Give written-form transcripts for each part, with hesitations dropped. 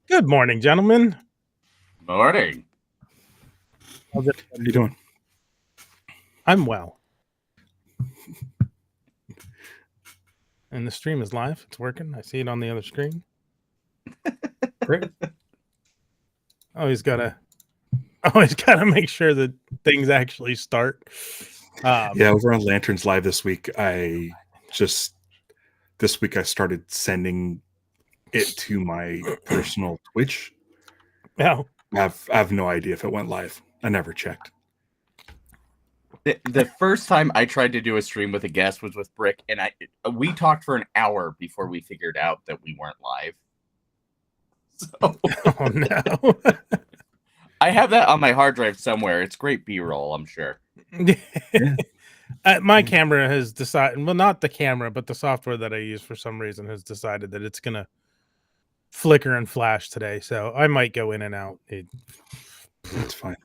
Good morning, gentlemen. Morning. How's it- How you doing? I'm well. And the stream is live. It's working. I see it on the other screen. Great. Always gotta make sure that things actually start. Yeah, over on Lanterns Live this week, I started sending it to my personal Twitch. No. I have no idea if it went live. I never checked. The first time I tried to do a stream with a guest was with Brick, and we talked for an hour before we figured out that we weren't live. So Oh no. I have that on my hard drive somewhere. It's great B-roll, I'm sure. Yeah. My camera has decided, well, not the camera, but the software that I use for some reason has decided that it's gonna flicker and flash today. So I might go in and out. It's fine.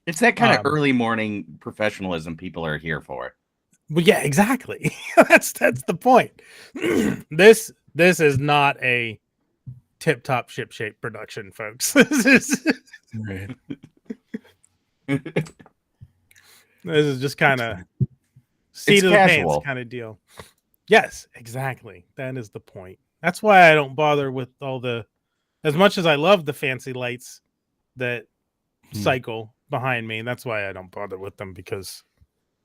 It's that kind of early morning professionalism people are here for. Well, yeah, exactly. that's the point. This is not a tip-top ship-shape production, folks. This Right. is just kind of seat It's of the casual. pants kind of deal. Yes, exactly. That is the point. That's why I don't bother with all the, as much as I love the fancy lights that cycle behind me. That's why I don't bother with them, because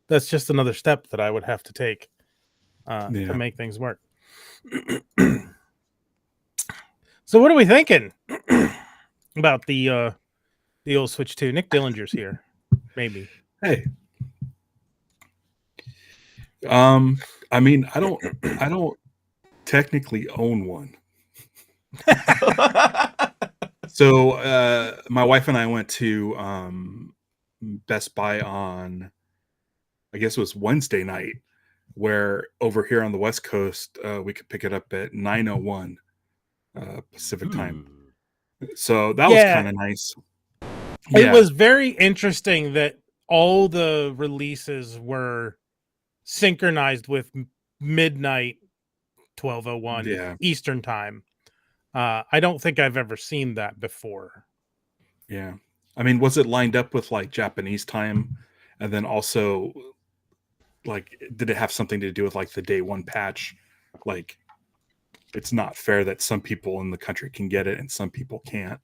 that's just another step that I would have to take to make things work. So what are we thinking about the old Switch 2? Nick Dillinger's here. Maybe. Hey. I mean, I don't technically own one. So my wife and I went to Best Buy on, I guess it was Wednesday night, where over here on the West Coast we could pick it up at 9:01 Pacific time. So that was kind of nice. It was very interesting that all the releases were synchronized with midnight 12:01 Eastern time. I don't think I've ever seen that before. Yeah. I mean, was it lined up with like Japanese time? And then also, like, did it have something to do with like the day one patch? Like, it's not fair that some people in the country can get it and some people can't.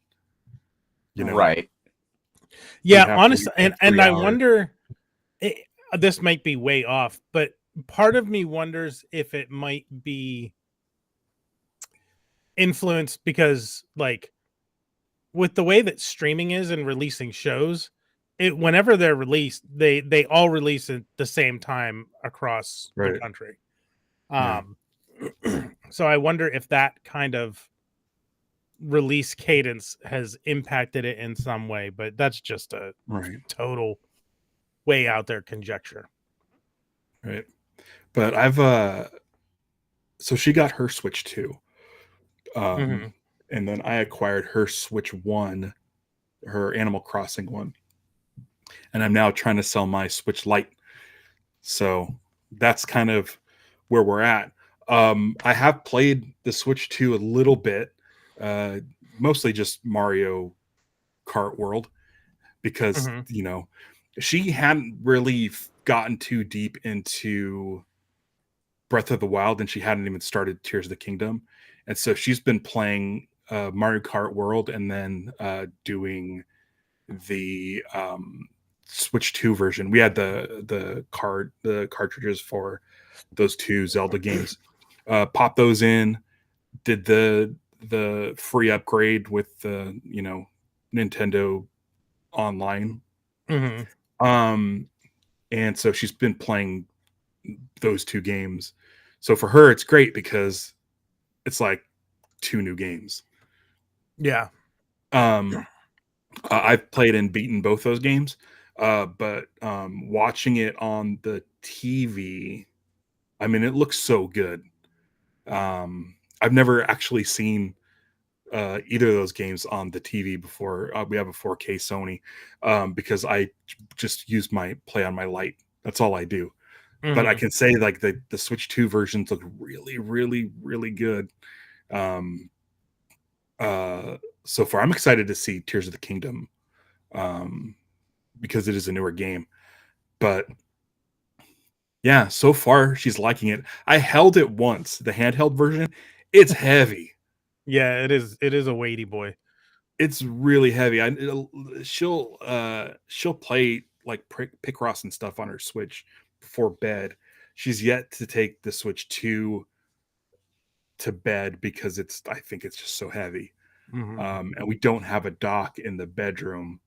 You know? Right. Yeah, honestly, and I wonder, this might be way off, but part of me wonders if it might be influenced because, like, with the way that streaming is and releasing shows, whenever they're released, they all release at the same time across the country. So I wonder if that kind of release cadence has impacted it in some way, but that's just a total way out there conjecture. Right. But I've so she got her Switch 2. And then I acquired her Switch 1, her Animal Crossing one. And I'm now trying to sell my Switch Lite. So that's kind of where we're at. I have played the Switch 2 a little bit, mostly just Mario Kart World, because, you know, she hadn't really gotten too deep into Breath of the Wild, and she hadn't even started Tears of the Kingdom. And so she's been playing Mario Kart World and then doing the Switch 2 version. We had the cartridges for those two Zelda games. Pop those in, did the free upgrade with the, you know, Nintendo Online. And so she's been playing those two games. So for her, it's great because it's like two new games. Yeah. I've played and beaten both those games, but watching it on the TV, I mean, it looks so good. I've never actually seen either of those games on the TV before. We have a 4K Sony because I just use my play on my Lite. That's all I do. But I can say like the Switch 2 versions look really, really, really good. so far. I'm excited to see Tears of the Kingdom, because it is a newer game. But yeah, so far she's liking it. I held it once, the handheld version. It's heavy. Yeah, it is. It is a weighty boy. It's really heavy. She'll play like Picross and stuff on her Switch before bed. She's yet to take the Switch 2 to bed because I think it's just so heavy. And we don't have a dock in the bedroom,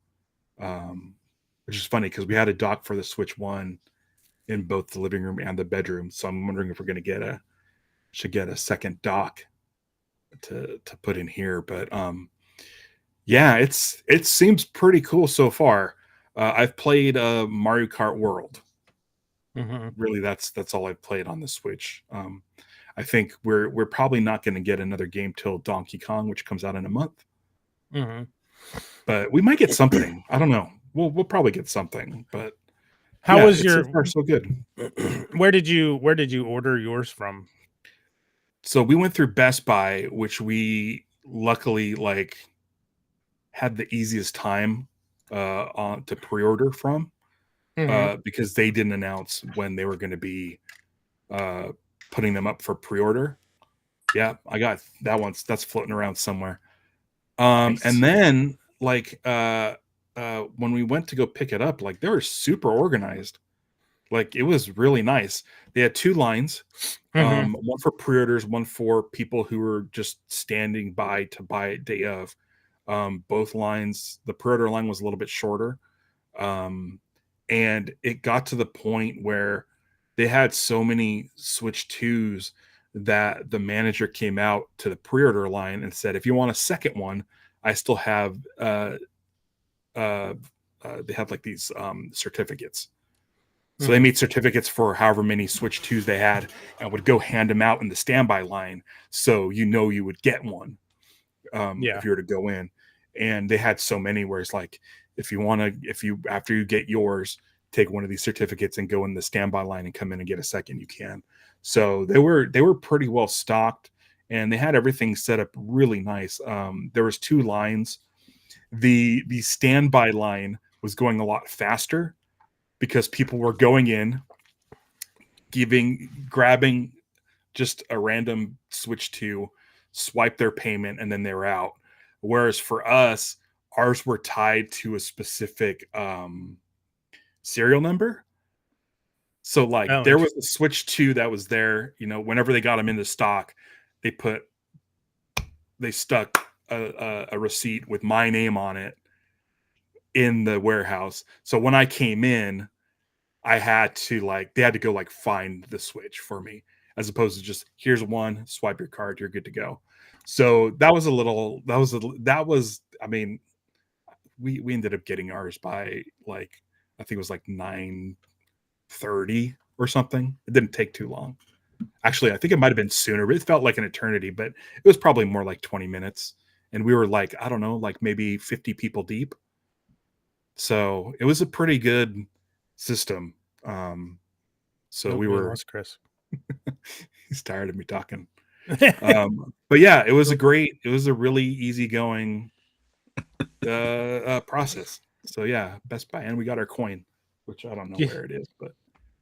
which is funny because we had a dock for the Switch 1 in both the living room and the bedroom. So I'm wondering if we're going to get a second dock to put in here. But yeah, it seems pretty cool so far. I've played Mario Kart World. Really, that's all I've played on the Switch. I think we're probably not going to get another game till Donkey Kong, which comes out in a month. But we might get something. I don't know. We'll probably get something. But how was your? So far so good. Where did you order yours from? So we went through Best Buy, which we luckily had the easiest time to pre-order from, because they didn't announce when they were going to be putting them up for pre-order. Yeah, I got that one. That's floating around somewhere. Nice. And then when we went to go pick it up, they were super organized. It was really nice. They had 2 lines, one for pre-orders, one for people who were just standing by to buy it day of. Both lines, the pre-order line was a little bit shorter. And it got to the point where they had so many Switch 2s that the manager came out to the pre-order line and said, if you want a second one, I still have, they have these certificates. So they made certificates for however many Switch 2s they had and would go hand them out in the standby line. So, you would get one if you were to go in. And they had so many where it's after you get yours, take one of these certificates and go in the standby line and come in and get a second, you can. So they were pretty well stocked, and they had everything set up really nice. There was 2 lines. The standby line was going a lot faster because people were going in, grabbing just a random Switch 2, swipe their payment, and then they were out. Whereas for us, ours were tied to a specific serial number. So there was a Switch 2 that was there, whenever they got them into stock, they stuck a receipt with my name on it in the warehouse. So when I came in, I had to they had to go find the Switch for me, as opposed to just, here's one, swipe your card, you're good to go. So I mean, we ended up getting ours by I think it was 9:30 or something. It didn't take too long. Actually, I think it might have been sooner, but it felt like an eternity, but it was probably more like 20 minutes. And we were I don't know, maybe 50 people deep. So it was a pretty good system. So we were, Chris. He's tired of me talking. But yeah, it was a really easygoing process. So yeah, Best Buy, and we got our coin, which I don't know where it is, but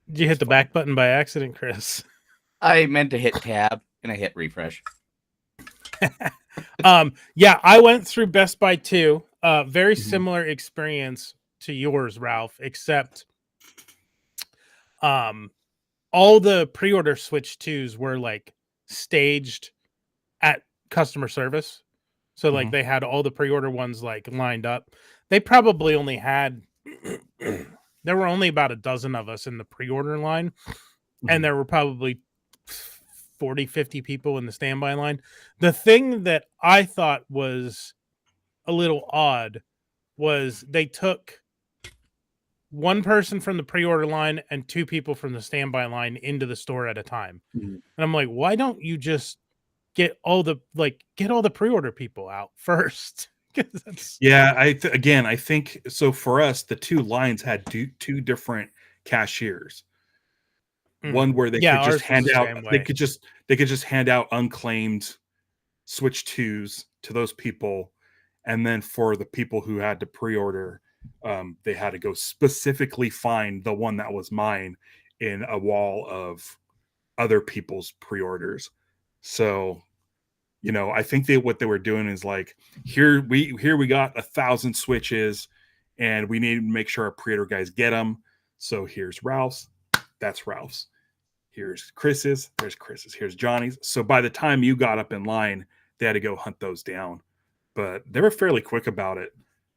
did you hit the back button by accident, Chris? I meant to hit tab and I hit refresh. Yeah, I went through Best Buy too. Very similar experience to yours, Ralph, except all the pre-order Switch 2s were staged at customer service. So they had all the pre-order ones lined up. They probably only had there were only about a dozen of us in the pre-order line, and there were probably 40, 50 people in the standby line. The thing that I thought was a little odd was they took one person from the pre-order line and 2 people from the standby line into the store at a time. And I'm like, why don't you just get all the pre-order people out first? Yeah, I think so. For us, the 2 lines had 2 different cashiers. One where they could just hand out, they could just hand out unclaimed Switch 2s to those people, And then for the people who had to pre-order, they had to go specifically find the one that was mine in a wall of other people's pre-orders. So, you know, I think what they were doing is like, here we got 1,000 Switches, and we need to make sure our pre-order guys get them. So here's Ralph's, that's Ralph's. Here's Chris's, there's Chris's. Here's Johnny's. So by the time you got up in line, they had to go hunt those down. But they were fairly quick about it.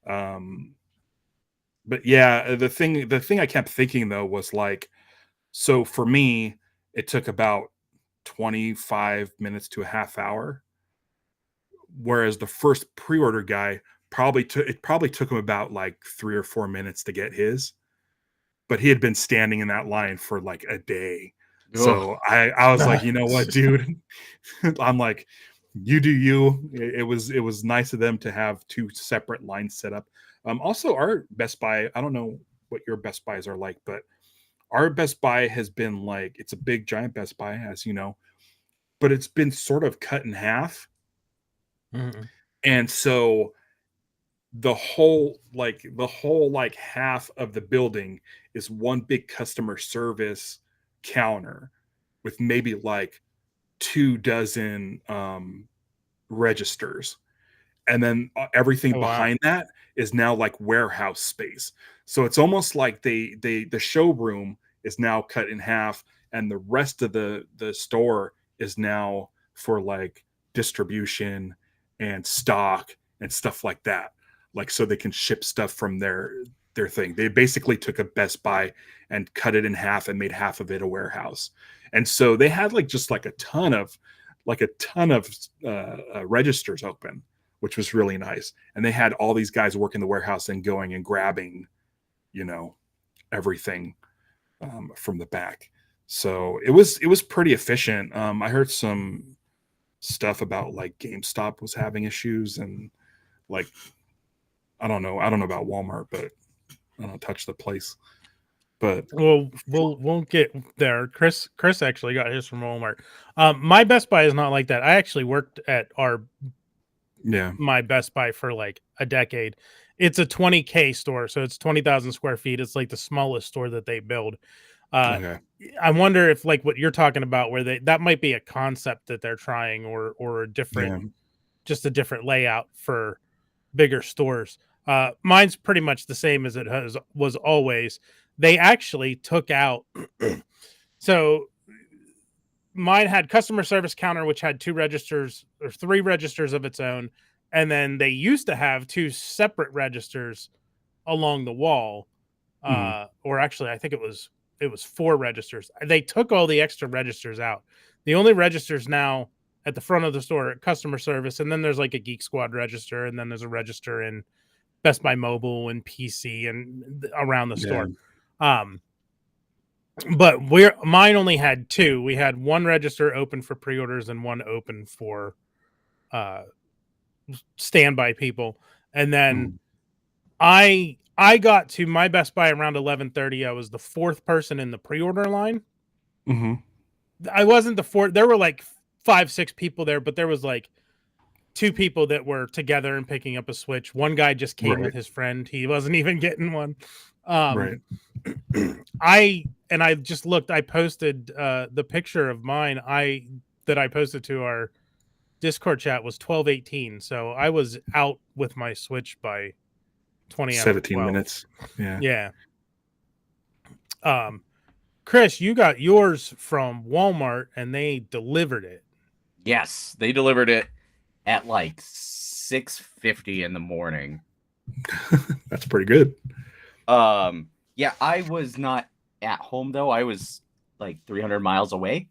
But yeah, the thing I kept thinking though was like, so for me, it took about 25 minutes to a half hour, whereas the first pre-order guy probably took him about like 3 or 4 minutes to get his, but he had been standing in that line for like a day. So I was like, you know what, dude? I'm like, you do you. It was nice of them to have 2 separate lines set up. Also, our Best Buy, I don't know what your Best Buys are like, but our Best Buy has been like, it's a big giant Best Buy, as you know, but it's been sort of cut in half. Mm-hmm. And so the whole half of the building is one big customer service counter with maybe like 24 registers, and then everything behind that is now like warehouse space. So it's almost like the showroom is now cut in half, and the rest of the store is now for like distribution and stock and stuff like that, like so they can ship stuff from their thing. They basically took a Best Buy and cut it in half and made half of it a warehouse. And so they had like just like a ton of registers open, which was really nice. And they had all these guys working the warehouse and going and grabbing, you know, everything from the back. So it was pretty efficient. I heard some stuff about like GameStop was having issues, and like I don't know about Walmart, but I don't touch the place. But we'll get there. Chris actually got his from Walmart. My Best Buy is not like that. I actually worked at my Best Buy for like a decade. It's a 20K store, so it's 20,000 square feet. It's like the smallest store that they build. Okay. I wonder if like what you're talking about, where that might be a concept that they're trying, or a different, just a different layout for bigger stores. Mine's pretty much the same as it was always. They actually took out, so mine had customer service counter, which had 2 registers or 3 registers of its own. And then they used to have 2 separate registers along the wall. Or actually, I think it was 4 registers. They took all the extra registers out. The only registers now at the front of the store at customer service, and then there's like a Geek Squad register, and then there's a register in Best Buy Mobile and PC and around the store. But mine only had 2. We had 1 register open for pre-orders and 1 open for standby people. And then I got to my Best Buy around 11:30. I was the 4th person in the pre-order line. I wasn't the 4th. There were like 5-6 people there, but there was like 2 people that were together and picking up a Switch. One guy just came with his friend. He wasn't even getting one. I just looked. I posted the picture of mine. That I posted to our Discord chat was 12:18. So I was out with my Switch by 17 minutes. Yeah. Chris, you got yours from Walmart and they delivered it. Yes, they delivered it at like 6:50 in the morning. That's pretty good. Yeah, I was not at home though. I was like 300 miles away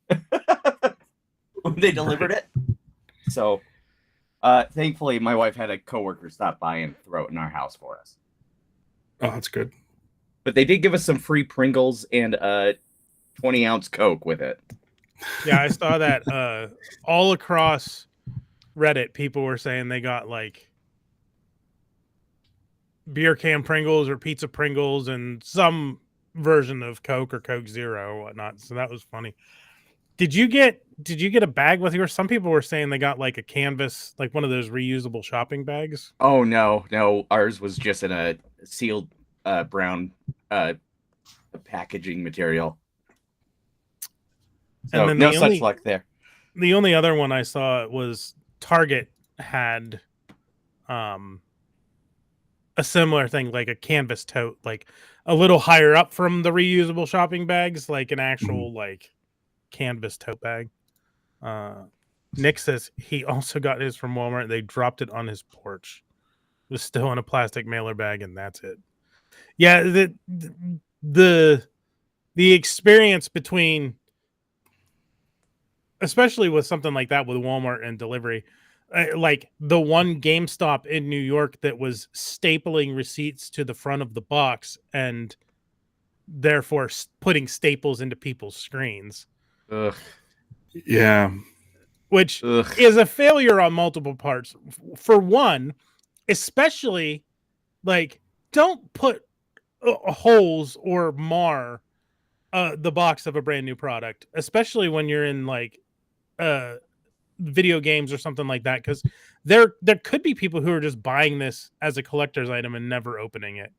when they delivered it. So, thankfully, my wife had a coworker stop by and throw it in our house for us. Oh, that's good. But they did give us some free Pringles and a 20-ounce Coke with it. Yeah, I saw that all across Reddit. People were saying they got like beer can Pringles or pizza Pringles and some version of Coke or Coke Zero or whatnot. So that was funny. Did you get a bag with yours? Some people were saying they got like a canvas, like one of those reusable shopping bags. Oh no, ours was just in a sealed brown packaging material. So And then no such luck there. The only other one I saw was Target had a similar thing, like a canvas tote, like a little higher up from the reusable shopping bags, like an actual like canvas tote bag. Nick says he also got his from Walmart. They dropped it on his porch. It was still in a plastic mailer bag, and that's it. Yeah, the experience between, especially with something like that with Walmart and delivery, like the one GameStop in New York that was stapling receipts to the front of the box and therefore putting staples into people's screens. Ugh. Yeah. Which is a failure on multiple parts. For one, especially, like, don't put holes or mar the box of a brand new product, especially when you're in like video games or something like that, because there could be people who are just buying this as a collector's item and never opening it,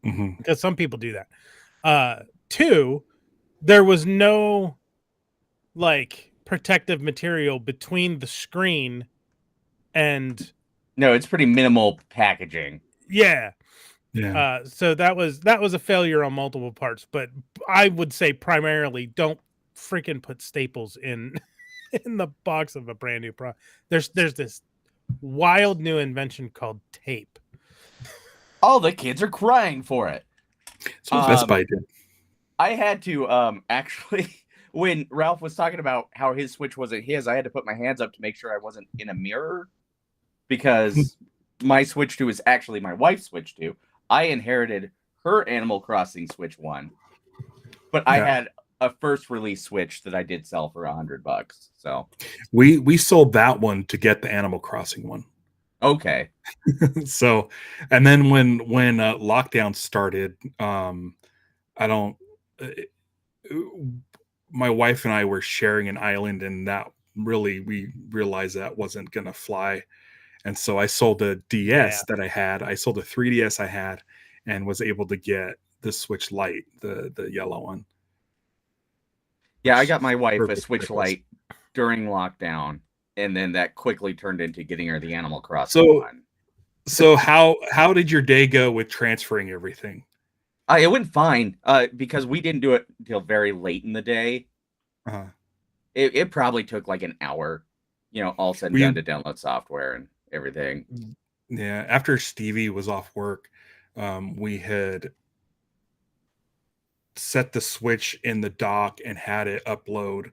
because some people do that. Two, there was no like protective material between the screen and no, it's pretty minimal packaging. Yeah. So that was a failure on multiple parts, but I would say primarily don't freaking put staples in the box of a brand new product. There's this wild new invention called tape. All the kids are crying for it. So Best Buy did. I had to actually, when Ralph was talking about how his Switch wasn't his, I had to put my hands up to make sure I wasn't in a mirror, because my Switch 2 is actually my wife's Switch 2. I inherited her Animal Crossing Switch 1, but I had a first release Switch that I did sell for $100. So we sold that one to get the Animal Crossing one. Okay. So, and then when lockdown started, my wife and I were sharing an island, and that really, we realized that wasn't gonna fly. And so I sold a DS that I had. I sold a 3DS I had, and was able to get the Switch Lite, the yellow one. Yeah, I got my wife a Switch Lite during lockdown, and then that quickly turned into getting her the Animal Crossing one. So how did your day go with transferring everything? It went fine, because we didn't do it until very late in the day. It probably took like an hour, all said and done, to download software and everything. Yeah, after Stevie was off work, we had set the Switch in the dock and had it upload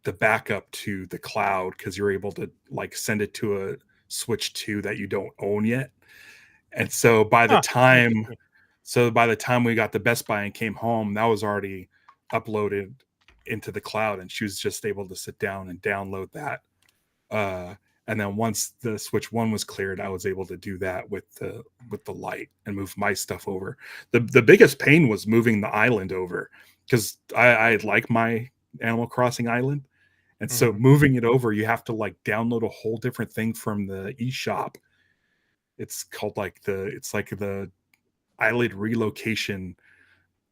the backup to the cloud, because you're able to like send it to a Switch 2 that you don't own yet. And so by the time we got to Best Buy and came home, that was already uploaded into the cloud, and she was just able to sit down and download that. And then once the Switch 1 was cleared, I was able to do that with the Lite and move my stuff over. The biggest pain was moving the island over, because I like my Animal Crossing island. And so moving it over, you have to like download a whole different thing from the eShop. It's called like the island relocation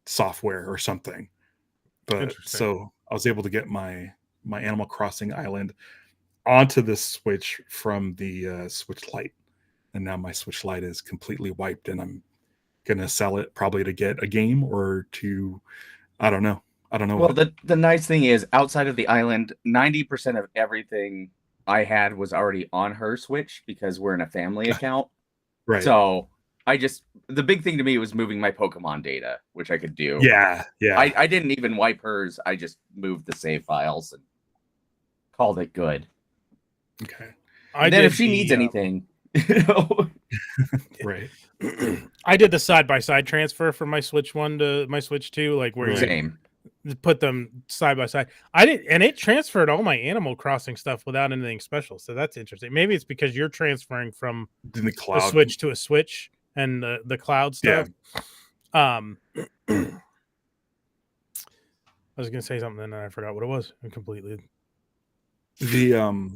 software or something. But so I was able to get my Animal Crossing island onto the Switch from the Switch Lite, and now my Switch Lite is completely wiped, and I'm gonna sell it probably to get a game or to, I don't know. Well, the nice thing is, outside of the island, 90% of everything I had was already on her Switch, because we're in a family account. Right. So the big thing to me was moving my Pokemon data, which I could do. Yeah. I didn't even wipe hers. I just moved the save files and called it good. Okay. And then if she needs anything, Right. I did the side-by-side transfer from my Switch 1 to my Switch 2, like where you put them side by side. I did, and it transferred all my Animal Crossing stuff without anything special. So that's interesting. Maybe it's because you're transferring from the cloud, a Switch to a Switch, and the cloud stuff. Yeah. I was gonna say something and I forgot what it was. I completely. The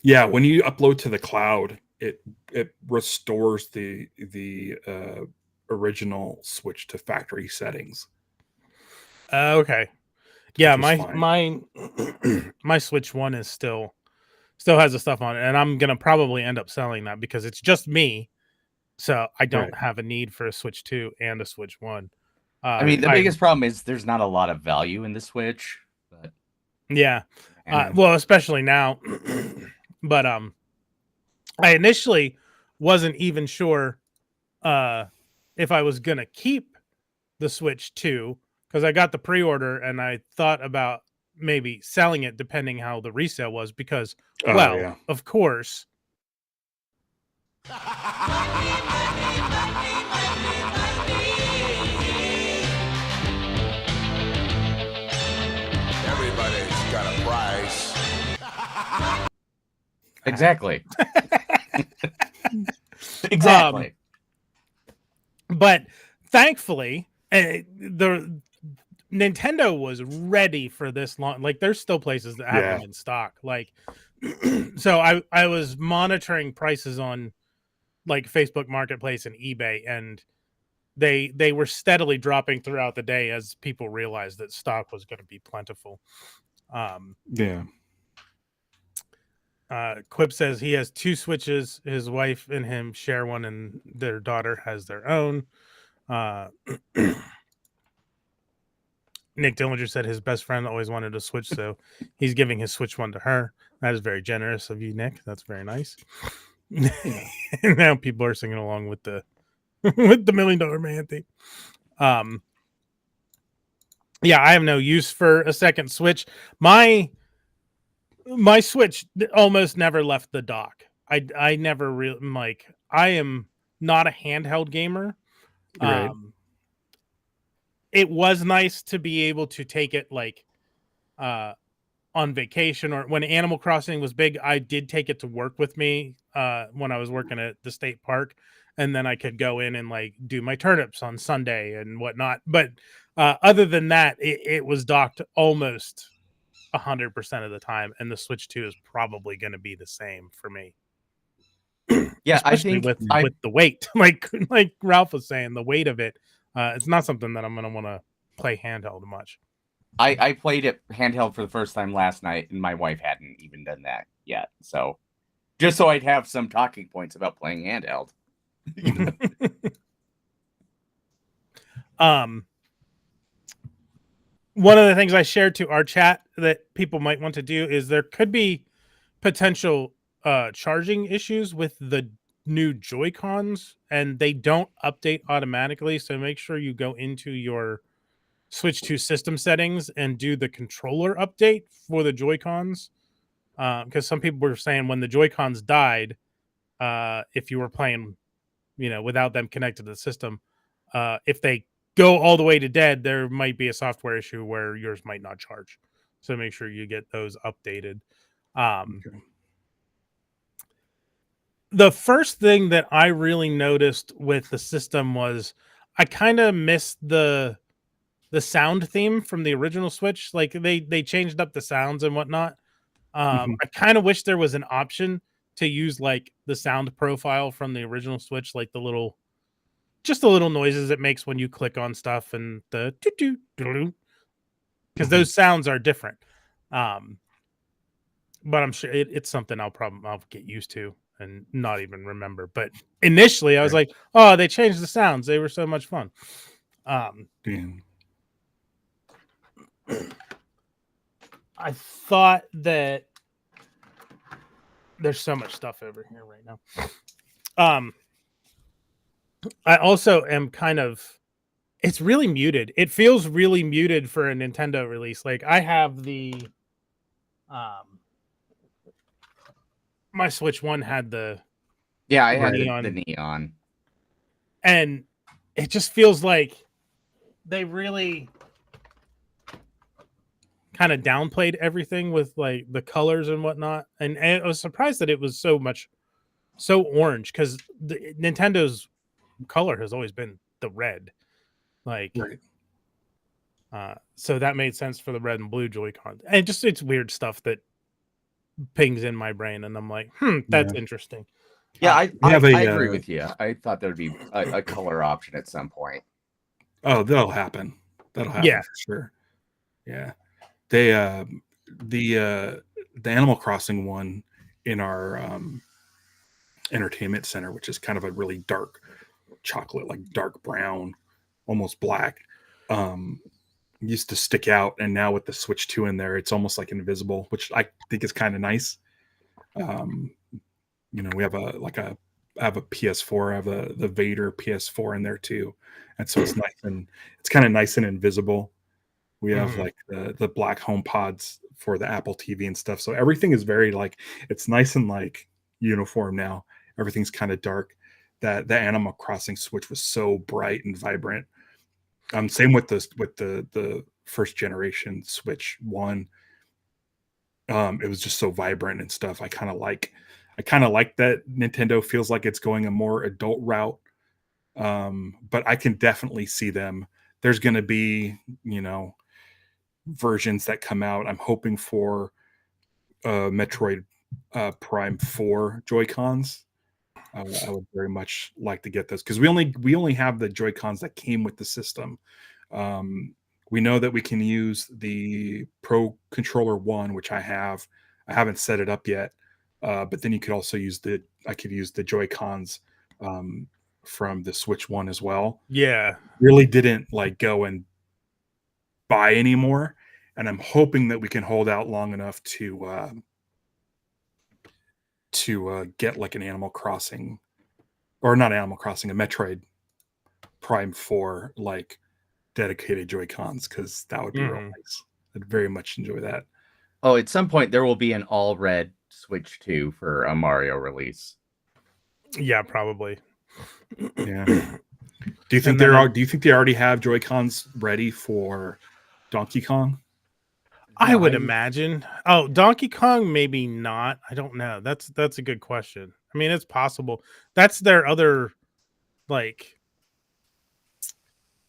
yeah, when you upload to the cloud, it restores the original Switch to factory settings. Okay. Yeah, Which is my my Switch 1 is still has the stuff on it, and I'm gonna probably end up selling that because it's just me, so I don't Right. have a need for a Switch 2 and a Switch 1. I mean, the biggest problem is there's not a lot of value in the Switch. But yeah, and well, especially now, but I initially wasn't even sure if I was gonna keep the Switch 2 because I got the pre-order and I thought about maybe selling it depending how the resale was because, oh well, yeah, of course. Everybody's got a price. exactly. Exactly. But thankfully, the Nintendo was ready for this long. Like, there's still places that have Yeah. them in stock. Like, so I was monitoring prices on like Facebook Marketplace and eBay, and they were steadily dropping throughout the day as people realized that stock was going to be plentiful. yeah. Quip says he has 2 Switches. His wife and him share one, and their daughter has their own. Nick Dillinger said his best friend always wanted a Switch, so he's giving his Switch 1 to her. That is very generous of you, Nick. That's very nice. And now people are singing along with the with the $1 Million Man theme. Yeah, I have no use for a second Switch. My Switch almost never left the dock. I never really like. I am not a handheld gamer. Right. It was nice to be able to take it like on vacation, or when Animal Crossing was big, I did take it to work with me when I was working at the state park, and then I could go in and like do my turnips on Sunday and whatnot. But other than that, it was docked almost 100% of the time, and the Switch 2 is probably going to be the same for me. Yeah, I Especially think with the weight, like Ralph was saying, the weight of it. It's not something that I'm going to want to play handheld much. I played it handheld for the first time last night, and my wife hadn't even done that yet. So, just so I'd have some talking points about playing handheld. One of the things I shared to our chat that people might want to do is there could be potential charging issues with the new Joy-Cons, and they don't update automatically. So make sure you go into your Switch 2 system settings and do the controller update for the Joy-Cons. Because some people were saying when the Joy-Cons died, if you were playing, without them connected to the system, if they go all the way to dead, there might be a software issue where yours might not charge. So make sure you get those updated. Okay. The first thing that I really noticed with the system was I kind of missed the sound theme from the original Switch. Like they changed up the sounds and whatnot. I kind of wish there was an option to use like the sound profile from the original Switch, like the little noises it makes when you click on stuff and the because those sounds are different. But I'm sure it's something I'll get used to and not even remember. But initially I was like, oh, they changed the sounds. They were so much fun. I thought that there's so much stuff over here right now. I also am kind of, it's really muted. It feels really muted for a Nintendo release. Like I have the my Switch 1 had the I had neon. the neon. And it just feels like they really kind of downplayed everything with like the colors and whatnot. And I was surprised that it was so orange, because Nintendo's color has always been the red. Like So that made sense for the red and blue Joy-Con. And just it's weird stuff that pings in my brain, and I'm like, that's interesting. Yeah, I have a, agree with you. I thought there would be a color option at some point. Oh, that'll happen. That'll happen for sure. Yeah. They the Animal Crossing one in our entertainment center, which is kind of a really dark chocolate, like dark brown, almost black, used to stick out, and now with the Switch 2 in there, it's almost like invisible, which I think is kind of nice. We have I have a PS4, I have the Vader PS4 in there too, and so it's nice, and it's kind of nice and invisible. We have like the black home pods for the Apple TV and stuff, so everything is very like, it's nice and like uniform now. Everything's kind of dark. That the Animal Crossing Switch was so bright and vibrant. Same with the first generation Switch 1. It was just so vibrant and stuff. I kind of like that Nintendo feels like it's going a more adult route. But I can definitely see them. There's going to be, versions that come out. I'm hoping for Metroid Prime 4 Joy-Cons. I would very much like to get those, because we only have the Joy-Cons that came with the system. We know that we can use the Pro Controller 1, which I have. I haven't set it up yet, but then you could also use I could use the Joy-Cons from the Switch 1 as well. Yeah. Really didn't like go and buy anymore, and I'm hoping that we can hold out long enough to get like an Animal Crossing, or not Animal Crossing, a Metroid Prime 4 like dedicated Joy-Cons, because that would be real nice. I'd very much enjoy that. Oh, at some point there will be an all red Switch 2 for a Mario release. Yeah, probably. Yeah. Do you think do you think they already have Joy-Cons ready for Donkey Kong? I would imagine. Oh, Donkey Kong, maybe not. I don't know. That's a good question. I mean, it's possible. That's their other like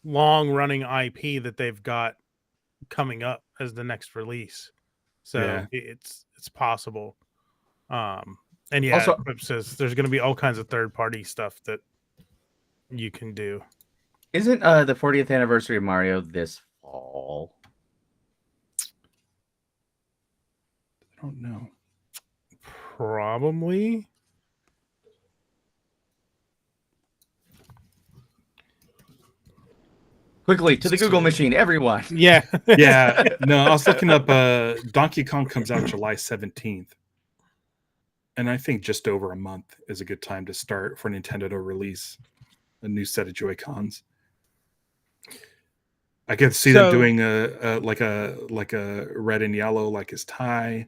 long running IP that they've got coming up as the next release. So it's possible. And yeah, Also, Quip says there's going to be all kinds of third party stuff that you can do. Isn't the 40th anniversary of Mario this fall? I don't know. Probably. Quickly to the Google machine, everyone. Yeah. Yeah. No, I was looking up. Donkey Kong comes out July 17th. And I think just over a month is a good time to start for Nintendo to release a new set of Joy-Cons. I could see them doing a red and yellow, like his tie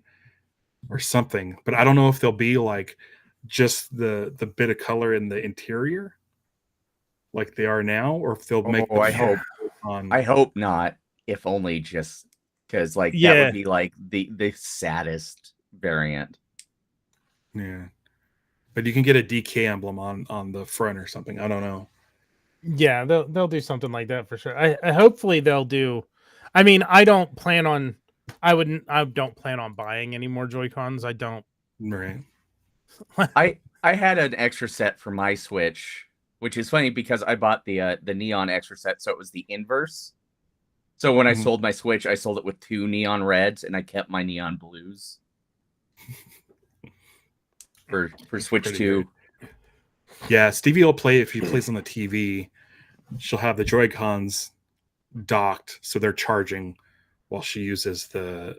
or something. But I don't know if they'll be like just the bit of color in the interior like they are now, or if they'll make I hope not, if only just because that would be like the saddest variant. Yeah, but you can get a DK emblem on the front or something. I don't know. Yeah, they'll do something like that for sure. I hopefully they'll do. I mean, I don't plan on buying any more Joy-Cons. I don't. Right. I had an extra set for my Switch, which is funny because I bought the neon extra set, so it was the inverse. So when I sold my Switch, I sold it with 2 neon reds, and I kept my neon blues for Switch 2. Great. Yeah, Stevie will play, if he plays on the TV, she'll have the Joy-Cons docked, so they're charging while she uses the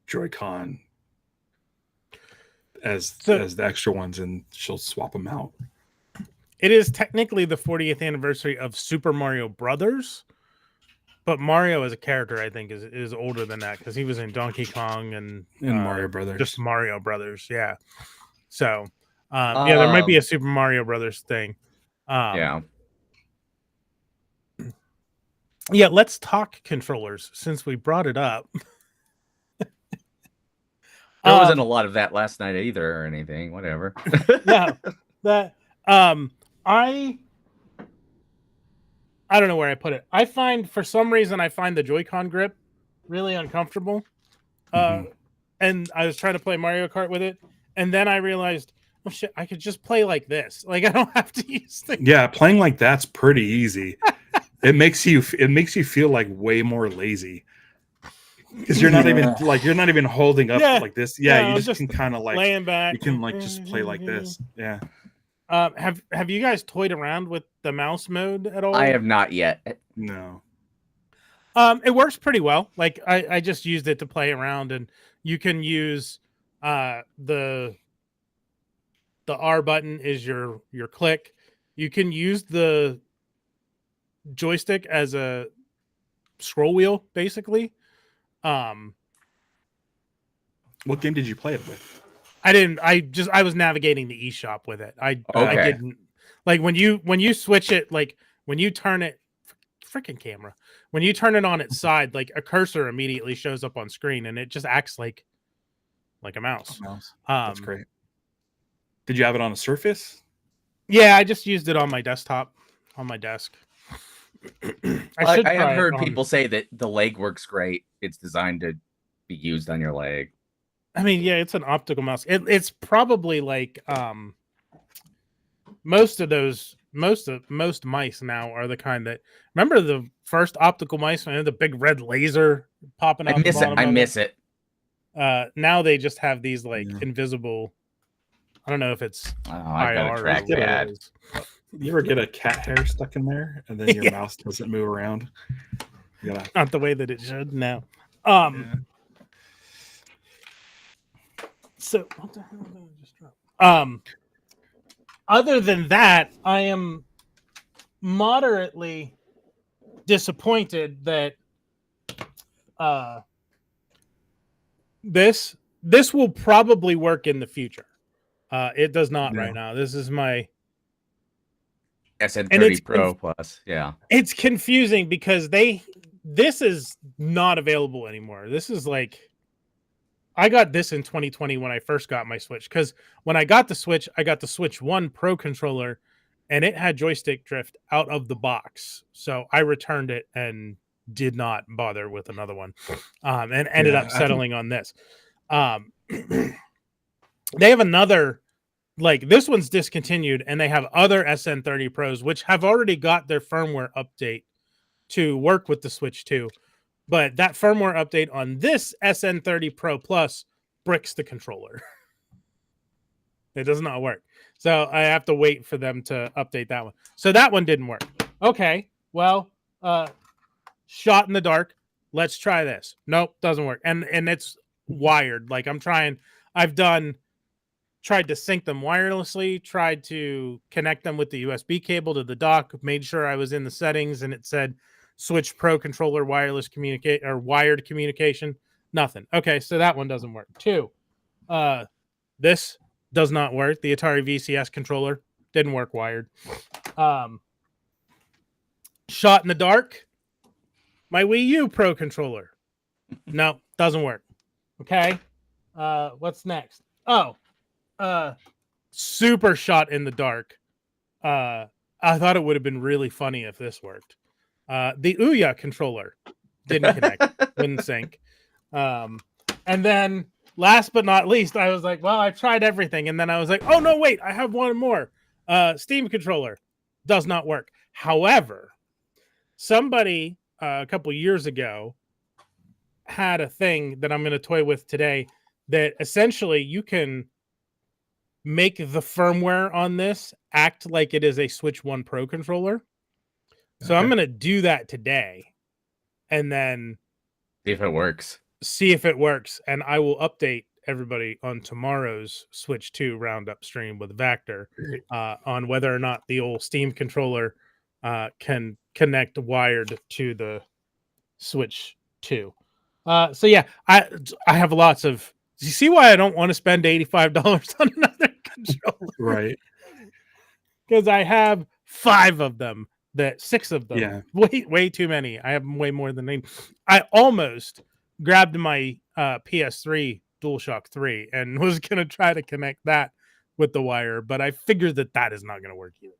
Joy-Con as the extra ones, and she'll swap them out. It is technically the 40th anniversary of Super Mario Brothers, but Mario as a character, I think, is older than that, because he was in Donkey Kong and Mario Brothers. Just Mario Brothers, yeah. So, there might be a Super Mario Brothers thing. Yeah, let's talk controllers since we brought it up. There wasn't a lot of that last night either, or anything. Whatever. Yeah, that I I don't know where I put it. I find for some reason I find the Joy-Con grip really uncomfortable. And I was trying to play Mario Kart with it, and then I realized, oh shit, I could just play like this. Like I don't have to use the Yeah, playing like that's pretty easy. It makes you feel like way more lazy. Because you're not even holding up like this. Yeah, no, you I'm just can kind of like laying back. you can like just play like this. Yeah. Have you guys toyed around with the mouse mode at all? I have not yet. No. It works pretty well. Like I just used it to play around, and you can use the R button is your click. You can use the joystick as a scroll wheel, basically. What game did you play it with? I didn't. I was navigating the eShop with it. I didn't like when you switch it. Like when you turn it, freaking camera. When you turn it on its side, like a cursor immediately shows up on screen, and it just acts like a mouse. That's great. Did you have it on a Surface? Yeah, I just used it on my desktop, on my desk. I have heard people say that the leg works great. It's designed to be used on your leg. I mean, yeah, it's an optical mouse. It's probably like most mice now are the kind that remember the first optical mice when they had the big red laser popping out. I miss it. Now they just have these like invisible. I don't know if it's I've got a trackpad. You ever get a cat hair stuck in there and then your mouse doesn't move around? You gotta... Not the way that it should now. So what the hell did I just drop? Other than that, I am moderately disappointed that this will probably work in the future. It does not right now. This is my SN30 Pro Plus. Yeah. It's confusing because this is not available anymore. This is like I got this in 2020 when I first got my Switch, because when I got the Switch, I got the Switch 1 Pro controller and it had joystick drift out of the box. So I returned it and did not bother with another one, and ended up settling on this. They have another, like this one's discontinued, and they have other SN30 Pros, which have already got their firmware update to work with the Switch 2. But that firmware update on this SN30 Pro Plus bricks the controller. It does not work. So I have to wait for them to update that one. So that one didn't work. Okay, well, shot in the dark. Let's try this. Nope, doesn't work. And it's wired. Like I've tried to sync them wirelessly, tried to connect them with the USB cable to the dock, made sure I was in the settings, and it said Switch Pro controller wireless communicate or wired communication. Nothing. Okay, so that one doesn't work. 2, this does not work. The Atari VCS controller didn't work wired. Shot in the dark. My Wii U Pro controller. No, doesn't work. Okay. What's next? Oh, super shot in the dark. I thought it would have been really funny if this worked. The Ouya controller didn't connect, wouldn't sync. And then last but not least, I was like, well, I tried everything. And then I was like, oh, no, wait, I have one more. Steam controller does not work. However, somebody a couple years ago had a thing that I'm going to toy with today that essentially you can make the firmware on this act like it is a Switch 1 Pro controller. So I'm going to do that today and then see if it works. And I will update everybody on tomorrow's Switch 2 Roundup stream with Vector on whether or not the old Steam controller can connect wired to the Switch 2. So yeah, I have lots of. You see why I don't want to spend $85 on another controller, right? Because I have 5 of them. 6 of them. Yeah, way too many. I have way more than I. I almost grabbed my PS3 DualShock 3 and was gonna try to connect that with the wire, but I figured that is not gonna work either.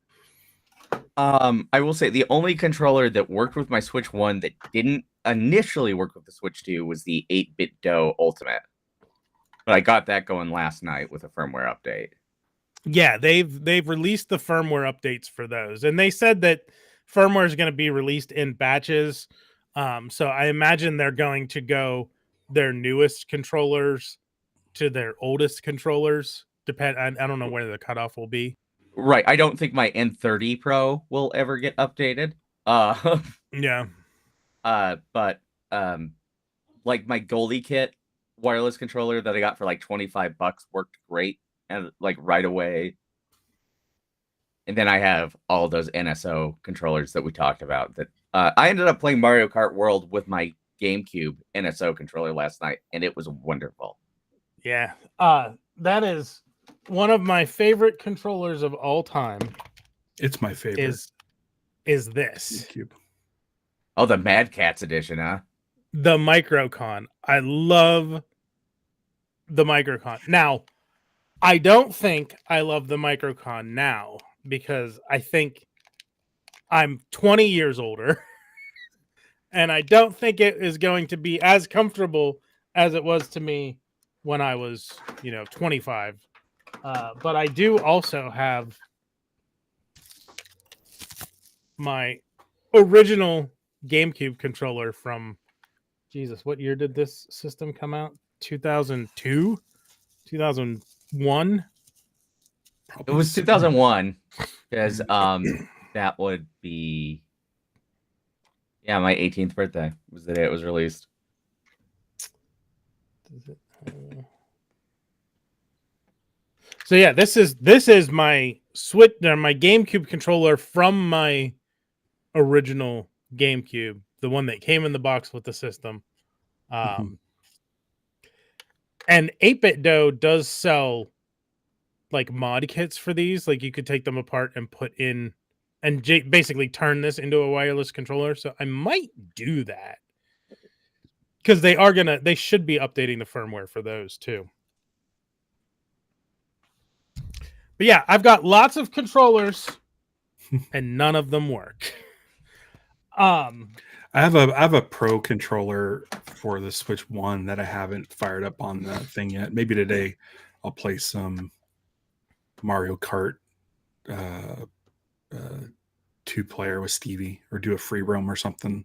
I will say the only controller that worked with my Switch 1 that didn't initially work with the Switch 2 was the 8-bit Do Ultimate. But I got that going last night with a firmware update. Yeah, they've released the firmware updates for those, and they said that firmware is going to be released in batches. So I imagine they're going to go their newest controllers to their oldest controllers. I don't know where the cutoff will be. Right. I don't think my N30 Pro will ever get updated. Yeah. But like my Goldie Kit wireless controller that I got for like $25 worked great and like right away. And then I have all those NSO controllers that we talked about. That I ended up playing Mario Kart World with my GameCube NSO controller last night, and it was wonderful. Yeah. That is one of my favorite controllers of all time. It's my favorite. Is this GameCube. Oh, the Mad Cats edition, huh? The Microcon? I love the Microcon. Now, I don't think I love the Microcon now because I think I'm 20 years older and I don't think it is going to be as comfortable as it was to me when I was, 25. But I do also have my original GameCube controller from, Jesus, what year did this system come out? 2002? 2001? It was 2001 because that would be my 18th birthday was the day it was released. So yeah, this is my Switch, my GameCube controller from my original GameCube, the one that came in the box with the system. And 8-bit Do does sell like mod kits for these. Like you could take them apart and put in and basically turn this into a wireless controller. So I might do that because they should be updating the firmware for those too. But yeah, I've got lots of controllers and none of them work. I have a Pro controller for the Switch 1 that I haven't fired up on the thing yet. Maybe today I'll play some Mario Kart 2-player with Stevie or do a free roam or something,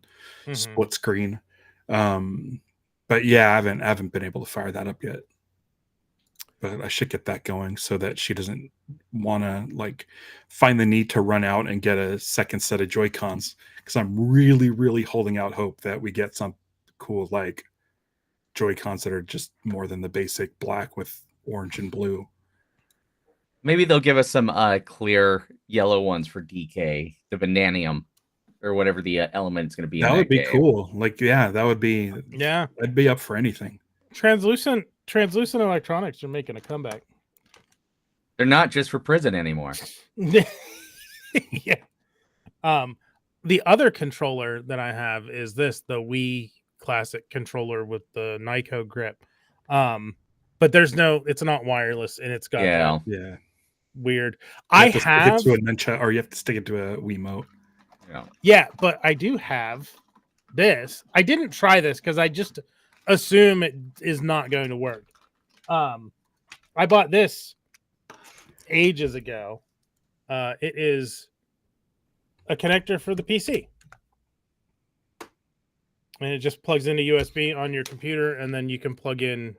split screen. But yeah, I haven't been able to fire that up yet. But I should get that going so that she doesn't want to like find the need to run out and get a second set of Joy-Cons, because I'm really, really holding out hope that we get some cool like Joy-Cons that are just more than the basic black with orange and blue. Maybe they'll give us some clear yellow ones for DK, the Bananium, or whatever the element's going to be. That would be cool. Like, yeah, that would be. Yeah, I'd be up for anything. Translucent electronics are making a comeback. They're not just for prison anymore. Yeah. The other controller that I have is the Wii Classic controller with the Nyko grip. But it's not wireless and it's got weird. I have to a nunchuck, or you have to stick it to a Wiimote. Yeah, but I do have this. I didn't try this because I just assume it is not going to work. I bought this ages ago. It is a connector for the PC. And it just plugs into USB on your computer, and then you can plug in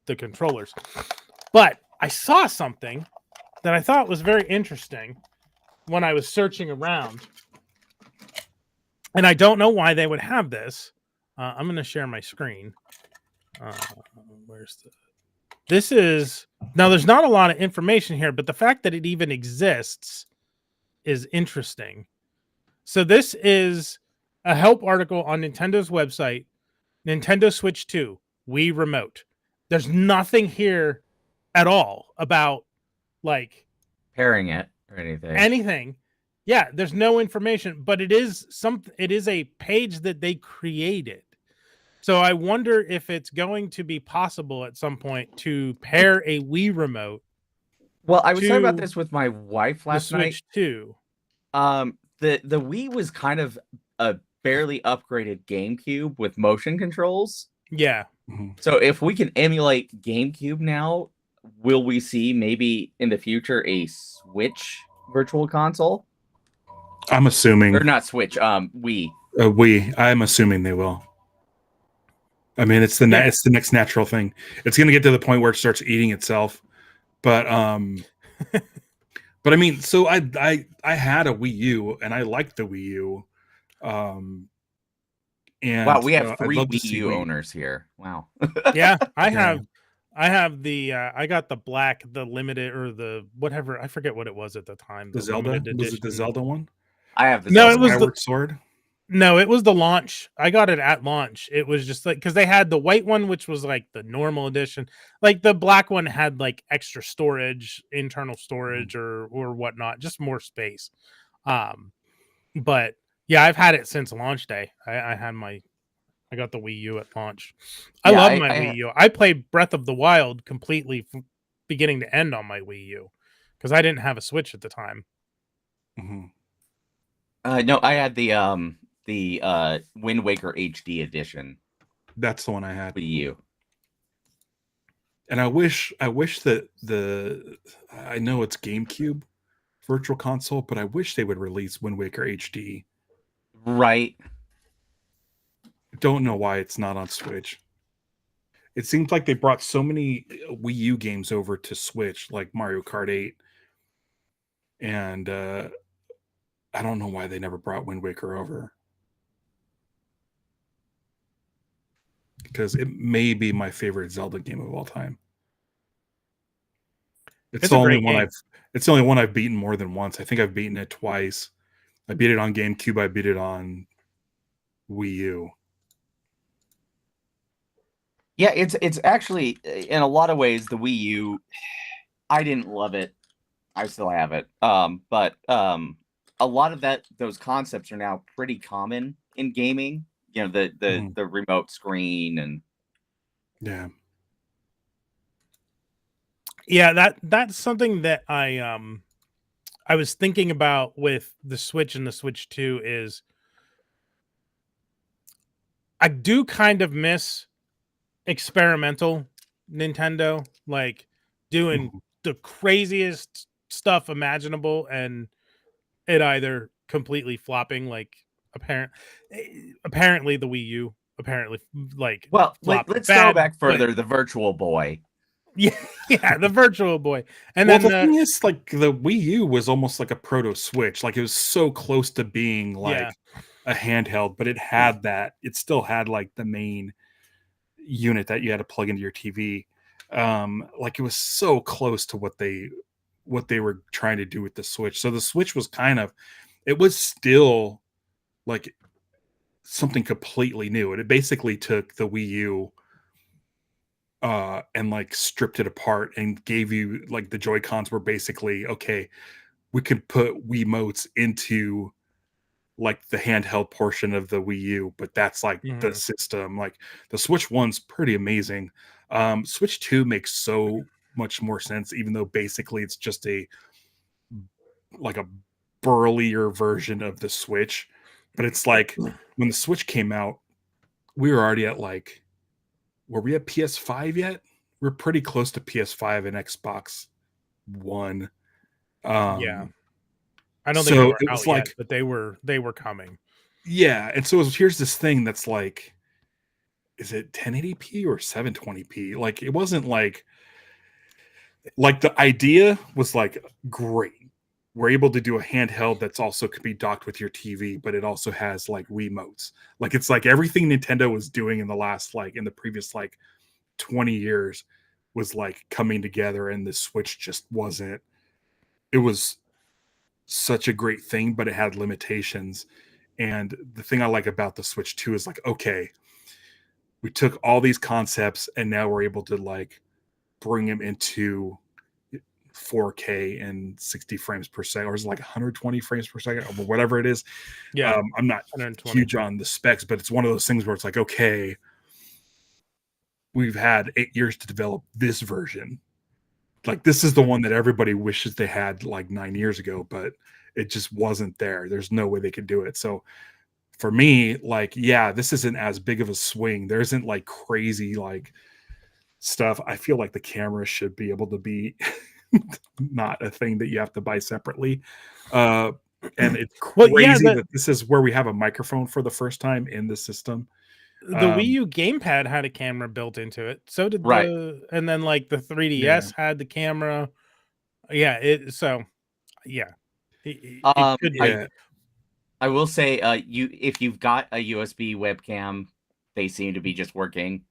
the controllers. But I saw something that I thought was very interesting when I was searching around. And I don't know why they would have this. I'm going to share my screen. Now there's not a lot of information here, but the fact that it even exists is interesting. So this is a help article on Nintendo's website, Nintendo Switch 2, Wii Remote. There's nothing here at all about like pairing it or anything. Anything. Yeah, there's no information, but it is a page that they created. So I wonder if it's going to be possible at some point to pair a Wii remote. Well, I was talking about this with my wife last night. Switch 2. The Wii was kind of a barely upgraded GameCube with motion controls. Yeah. Mhm. So if we can emulate GameCube now, will we see maybe in the future a Switch virtual console? I'm assuming Or not Switch, Wii. I'm assuming they will. I mean, it's the Yeah. it's the next natural thing. It's going to get to the point where it starts eating itself. But but I mean, so I had a Wii U and I liked the Wii U. Wow, And we have I'd 3 love to Wii see U owners here. Wow. Yeah, I Yeah. have the I got the black, the limited, or the whatever, I forget what it was at the time. The The Zelda, limited was it the edition. Zelda one? I have the No, Zelda it was one. the Skyward Sword. no, it was the launch. I got it at launch. It was just like because they had the white one, which was like the normal edition. Like the black one had like extra storage, internal storage, or whatnot, just more space. But yeah, I've had it since launch day. I got the Wii U at launch. I Yeah, love my Wii U. I played Breath of the Wild completely from beginning to end on my Wii U because I didn't have a Switch at the time. Mhm. No, I had the Wind Waker HD edition That's the one I had. Wii U. And I wish that I know it's GameCube Virtual Console, but I wish they would release Wind Waker HD. Right. Don't know why it's not on Switch. It seems like they brought so many Wii U games over to Switch, like Mario Kart 8. And I don't know why they never brought Wind Waker over. Because it may be my favorite Zelda game of all time. It's It's the a only great one game. it's the only one I've beaten more than once. I think I've beaten it twice. I beat it on GameCube, I beat it on Wii U. Yeah, it's actually in a lot of ways the Wii U. I didn't love it. I still have it. But a lot of those concepts are now pretty common in gaming. You know, the remote screen and Yeah. Yeah, that's something that I was thinking about with the Switch and the Switch 2 is I do kind of miss experimental Nintendo, like doing Mhm. the craziest stuff imaginable and it either completely flopping like apparently the Wii U apparently like well, flopped let's throw bad, back but further the Virtual Boy. yeah, the Virtual Boy. And Well, then the thing is, like, the Wii U was almost like a proto Switch. Like, it was so close to being like yeah, a handheld, but it still had like the main unit that you had to plug into your TV. Like, it was so close to what they were trying to do with the Switch. So the Switch was it was still like something completely new. And it basically took the Wii U and like stripped it apart and gave you like the Joy Cons were basically okay. We could put Wiimotes into like the handheld portion of the Wii U, but that's like the mhm. system. Like the Switch One's pretty amazing. Switch Two makes so much more sense, even though basically it's just a burlier version of the Switch. But it's like when the Switch came out, we were already at like, were we at PS5 yet? We're pretty close to PS5 and Xbox One. Yeah. I don't think they So were it was out yet, like, but they were coming. yeah. And so here's this thing that's like, is it 1080p or 720p? Like, it wasn't like the idea was like great. We're able to do a handheld that's also could be docked with your TV, but it also has like Wiimotes. Like, it's like everything Nintendo was doing in the previous like 20 years was like coming together, and the Switch just wasn't. It was such a great thing, but it had limitations. And the thing I like about the Switch 2 is like, okay, we took all these concepts and now we're able to like bring them into 4K and 60 frames per second, or is it like 120 frames per second, or whatever it is. Yeah, I'm not 120. huge on the specs, but it's one of those things where it's like, okay, we've had 8 years to develop this version. Like, this is the one that everybody wishes they had like 9 years ago, but It just wasn't there. There's no way they could do it. So for me, like, yeah, this isn't as big of a swing. There isn't like crazy like stuff. I feel like the camera should be able to be not a thing that you have to buy separately. And it's Well, yeah, crazy that this is where we have a microphone for the first time in the system. the Wii U gamepad had a camera built into it. So did Right. and then like the 3DS had the camera. Yeah, yeah. It could be. Yeah. I will say, if you've got a USB webcam, they seem to be just working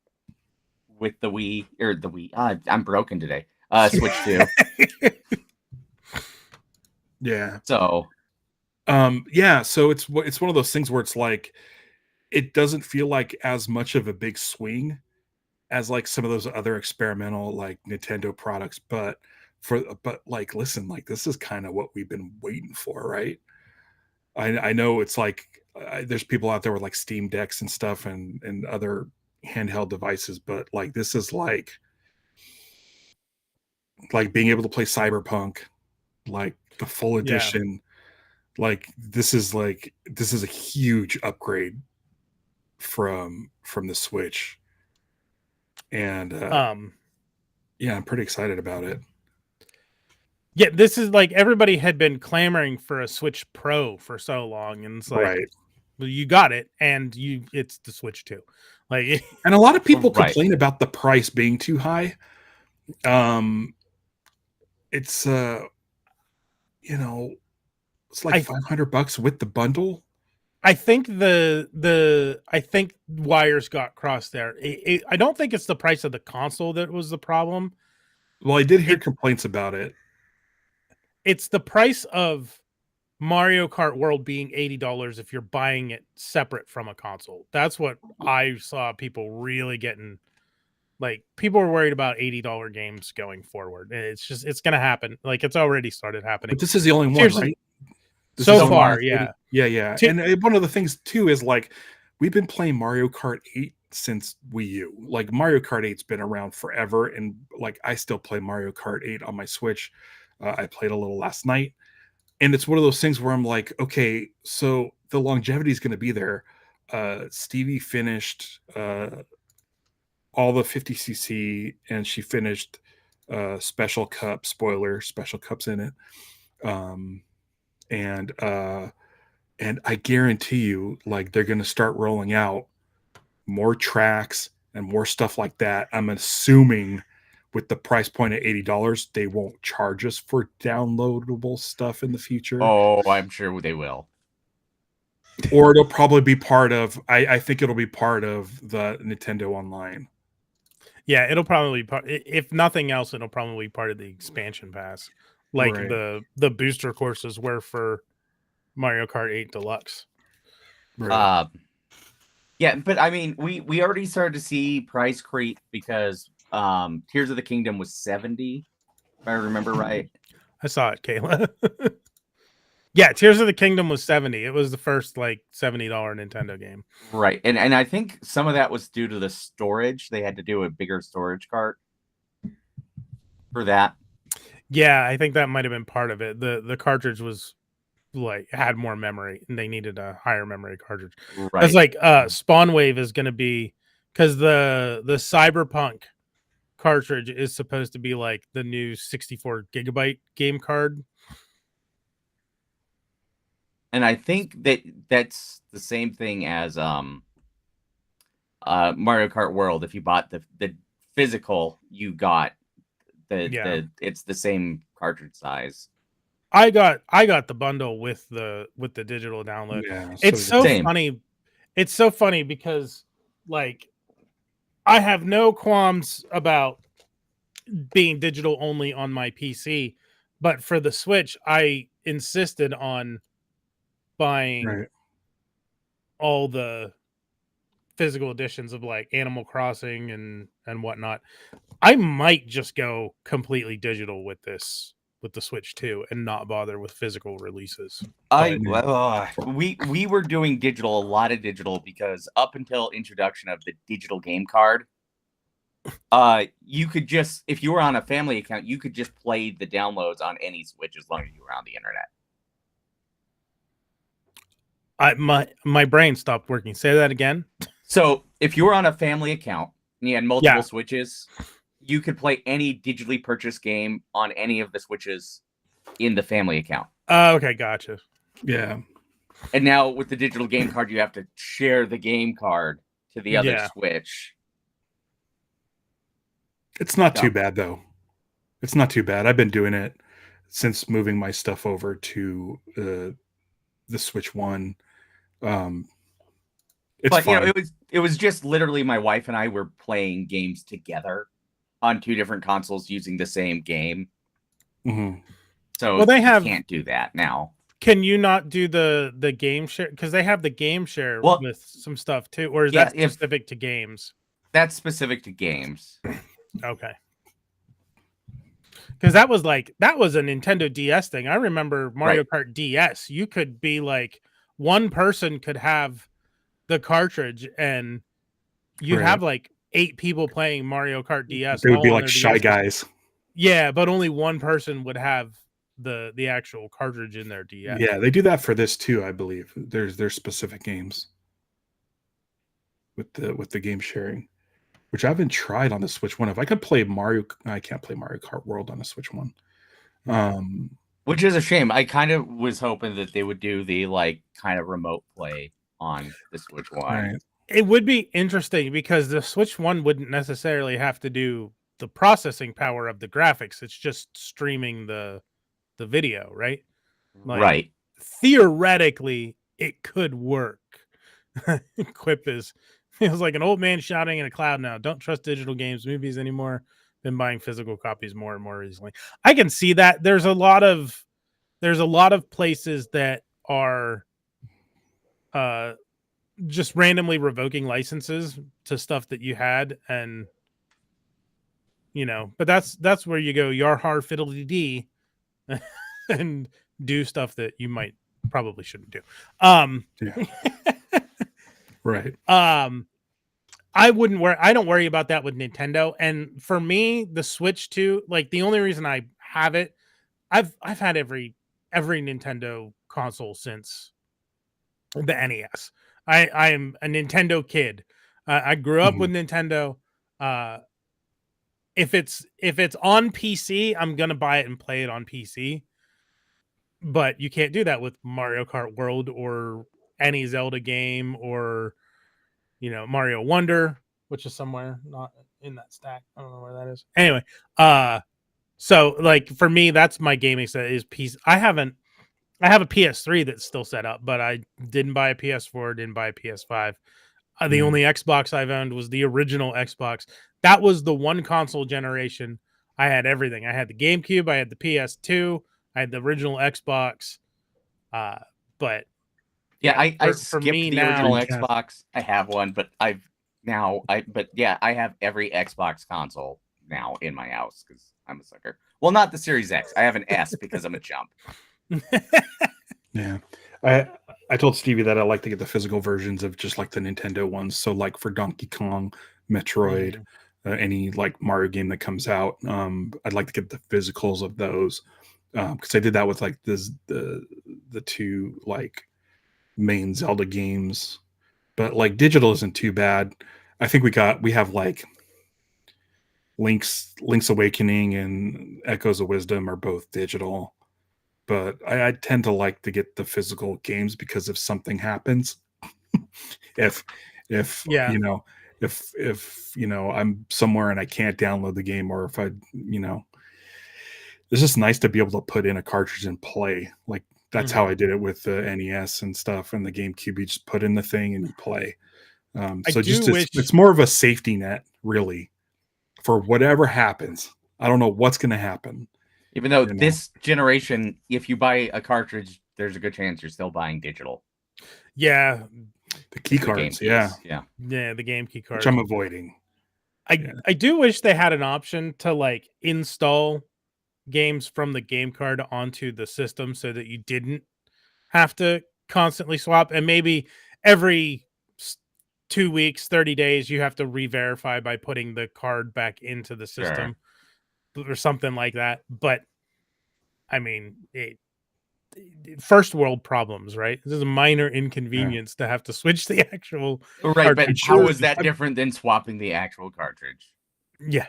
with the Wii or the Wii. I'm broken today. Switch 2. Yeah. So, yeah. So it's one of those things where it's like it doesn't feel like as much of a big swing as like some of those other experimental like Nintendo products, but like listen, like this is kind of what we've been waiting for, right? I know it's like there's people out there with like Steam Decks and stuff and other handheld devices, but like this is like being able to play Cyberpunk, like the full edition. Like this is a huge upgrade from the Switch, and yeah, I'm pretty excited about it. Yeah, this is like everybody had been clamoring for a Switch Pro for so long, and it's like, Right. well, you got it, and it's the Switch 2. Like, And a lot of people Right. complain about the price being too high. It's you know, it's like $500 with the bundle. I think I think wires got crossed there. I don't think it's the price of the console that was the problem. Well, I did hear complaints about it. It's the price of Mario Kart World being $80 if you're buying it separate from a console. That's what I saw people really getting. Like, people were worried about $80 games going forward. It's going to happen. Like, it's already started happening. But this is the only one, right? This so far, yeah. Yeah. And one of the things too is like we've been playing Mario Kart 8 since Wii U. Like Mario Kart 8's been around forever, and like I still play Mario Kart 8 on my Switch. I played a little last night, and it's one of those things where I'm like, okay, so the longevity is going to be there. Stevie finished all the 50cc, and she finished Special Cup. Spoiler: Special Cup's in it. And I guarantee you, like they're going to start rolling out more tracks and more stuff like that. I'm assuming with the price point at $80, they won't charge us for downloadable stuff in the future. Oh, I'm sure they will. Or it'll probably be part of. I think it'll be part of the Nintendo Online. Yeah, it'll probably if nothing else, it'll probably be part of the expansion pass, like Right. the booster courses were for Mario Kart 8 Deluxe. Right. Yeah, but I mean, we already started to see price creep because Tears of the Kingdom was $70, if I remember right. I saw it, Kayla. Yeah, Tears of the Kingdom was $70. It was the first like $70 Nintendo game. Right. And I think some of that was due to the storage. They had to do a bigger storage cart for that. Yeah, I think that might have been part of it. The cartridge was like had more memory, and they needed a higher memory cartridge. Right. It's like Spawn Wave is going to be, because the Cyberpunk cartridge is supposed to be like the new 64 gigabyte game card. And I think that's the same thing as Mario Kart World. If you bought the physical, you got it's the same cartridge size. I got the bundle with the digital download. Yeah, it's so funny. It's so funny because like I have no qualms about being digital only on my PC, but for the Switch, I insisted on buying all the physical editions of like Animal Crossing and whatnot. I might just go completely digital with the Switch 2 and not bother with physical releases. We were doing digital, a lot of digital, because up until introduction of the digital game card, you could just, if you were on a family account, you could just play the downloads on any Switch as long as you were on the internet. My brain stopped working. Say that again. So if you were on a family account and you had multiple Yeah. Switches, you could play any digitally purchased game on any of the Switches in the family account. Okay, gotcha. Yeah. And now with the digital game card, you have to share the game card to the other Yeah. Switch. It's not too Dumb. bad though. It's not too bad. I've been doing it since moving my stuff over to the Switch One. It's But fine. it was just literally my wife and I were playing games together on two different consoles using the same game. Mhm. So Well, they have. you can't do that now. Can you not do the game share? Because they have the game share Well, with some stuff too, or is yeah, that specific to games? That's specific to games. Okay. Because that was a Nintendo DS thing. I remember Mario Kart DS. You could be like one person could have the cartridge, and you'd Right. have like 8 people playing Mario Kart DS. They would be all on like their Shy DSs. Guys. Yeah, but only one person would have the actual cartridge in their DS. Yeah, they do that for this too, I believe. There's specific games with the game sharing, which I haven't tried on the Switch One. If I could play Mario, I can't play Mario Kart World on the Switch One. Which is a shame. I kind of was hoping that they would do the like kind of remote play on the Switch One. Right. It would be interesting because the Switch One wouldn't necessarily have to do the processing power of the graphics. It's just streaming the video, right? Like, Right. theoretically, it could work. Quip feels like an old man shouting in a cloud now. Don't trust digital games, movies anymore. Been buying physical copies more and more easily. I can see that. There's a lot of places that are just randomly revoking licenses to stuff that you had, and but that's where you go yar har fiddly dee and do stuff that you might probably shouldn't do. Yeah. Right. I don't worry about that with Nintendo. And for me, the Switch 2, like the only reason I have it, I've had every Nintendo console since the NES. I am a Nintendo kid. I grew up with Nintendo. If it's on PC, I'm gonna buy it and play it on PC. But you can't do that with Mario Kart World or any Zelda game or Mario Wonder, which is somewhere not in that stack. I don't know where that is. Anyway, so like for me, that's my gaming set is PC. I have a PS3 that's still set up, but I didn't buy a PS4, didn't buy a PS5. The only Xbox I've owned was the original Xbox. That was the one console generation I had everything. I had the GameCube, I had the PS2, I had the original Xbox. But yeah, I skipped me the now, original Xbox. I have one, but I have every Xbox console now in my house because I'm a sucker. Well, not the Series X. I have an S because I'm a chump. Yeah. I told Stevie that I like to get the physical versions of just like the Nintendo ones. So like for Donkey Kong, Metroid, any like Mario game that comes out, I'd like to get the physicals of those because I did that with like the two like main Zelda games, but like digital isn't too bad. I think we have like Link's Awakening and Echoes of Wisdom are both digital. But I tend to like to get the physical games because if something happens, if Yeah. if I'm somewhere and I can't download the game, or if it's just nice to be able to put in a cartridge and play. Like that's how I did it with the NES and stuff and the GameCube. You just put in the thing and you play. So it's more of a safety net, really, for whatever happens. I don't know what's going to happen. Even though this generation, if you buy a cartridge, there's a good chance you're still buying digital. Yeah. The key cards, yeah, the game key cards, which I'm avoiding. I do wish they had an option to like install games from the game card onto the system so that you didn't have to constantly swap, and maybe every 2 weeks, 30 days, you have to re-verify by putting the card back into the system or something like that. But I mean, first world problems, right? This is a minor inconvenience to have to switch the actual Right, but cartridge. how is that different than swapping the actual cartridge? Yeah.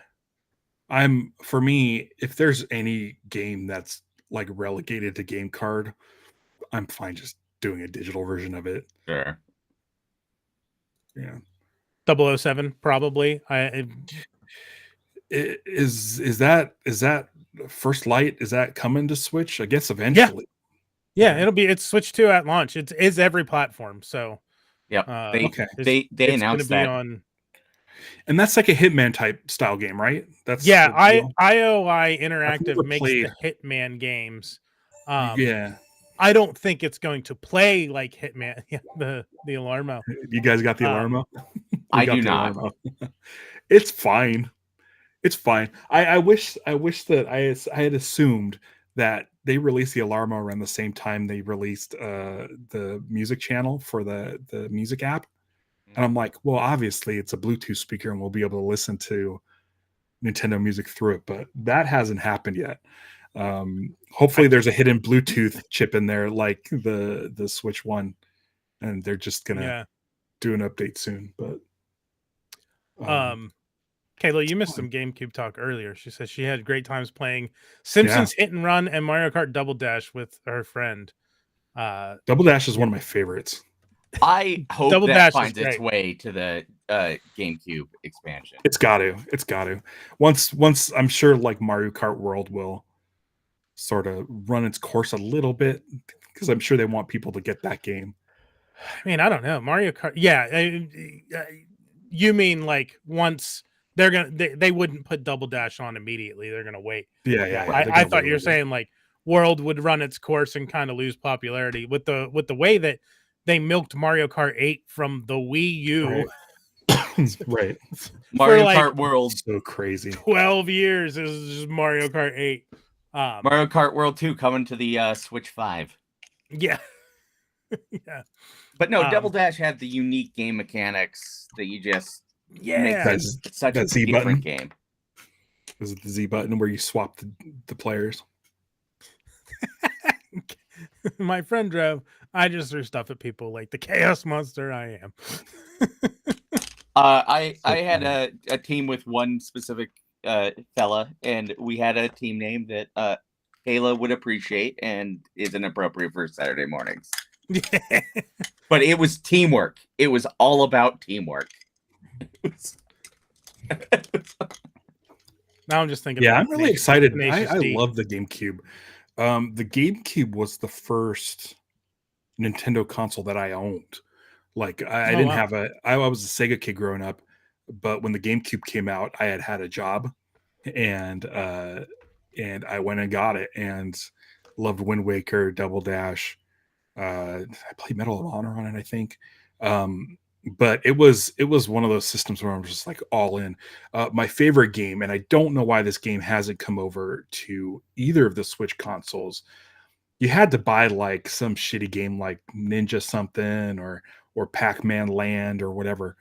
For me, if there's any game that's like relegated to game card, I'm fine just doing a digital version of it. Sure. Yeah. 007 probably. Is that First Light? Is that coming to Switch? I guess eventually. Yeah, Okay. it's Switch 2 at launch. It is every platform. So Yep. Okay. They it's going to announced be that. on. And that's like a Hitman type style game, right? That's Yeah, the deal? IOI I've Interactive never makes played. the Hitman games. Yeah. I don't think it's going to play like Hitman. Yeah, the Alarmo. You guys got the Alarmo? I do not. It's fine. It's fine. I wish that I had assumed that they released the Alarmo around the same time they released the music channel for the music app. And I'm like, well, obviously it's a Bluetooth speaker and we'll be able to listen to Nintendo music through it, but that hasn't happened yet. Hopefully there's a hidden Bluetooth chip in there like the Switch One, and they're just gonna do an update soon. But Kayla, you missed some GameCube talk earlier. She says she had great times playing Simpsons Hit and Run and Mario Kart Double Dash with her friend. Double Dash is one of my favorites. I hope Double that Dash finds is its great. way to the GameCube expansion. It's got to. Once I'm sure like Mario Kart World will sort of run its course a little bit, because I'm sure they want people to get that game. I mean, I don't know. Mario Kart. Yeah. You mean like once they're going to, they wouldn't put Double Dash on immediately. They're going to wait. Yeah. I thought you were saying like World would run its course and kind of lose popularity with the way that they milked Mario Kart 8 from the Wii U. Right. Mario like Kart World. So crazy. 12 years. It was just Mario Kart 8. Mario Kart World 2 coming to the Switch 5. Yeah. Yeah. But no, Double Dash had the unique game mechanics that you just make such a different game. Was it the Z button where you swap the players? My friend drove. I just threw stuff at people like the Chaos Monster I am. I had a team with one specific fella, and we had a team name that Kayla would appreciate and isn't appropriate for Saturday mornings. But it was teamwork. It was all about teamwork. Now I'm just thinking. Yeah, I'm really excited. I D. love the GameCube. The GameCube was the first Nintendo console that I owned. Like I didn't have I was a Sega kid growing up, but when the GameCube came out, I had a job, and I went and got it and loved Wind Waker, Double Dash. I played Medal of Honor on it, I think. But it was one of those systems where I'm just like all in. My favorite game, and I don't know why this game hasn't come over to either of the Switch consoles. You had to buy like some shitty game like Ninja something or Pac-Man Land or whatever.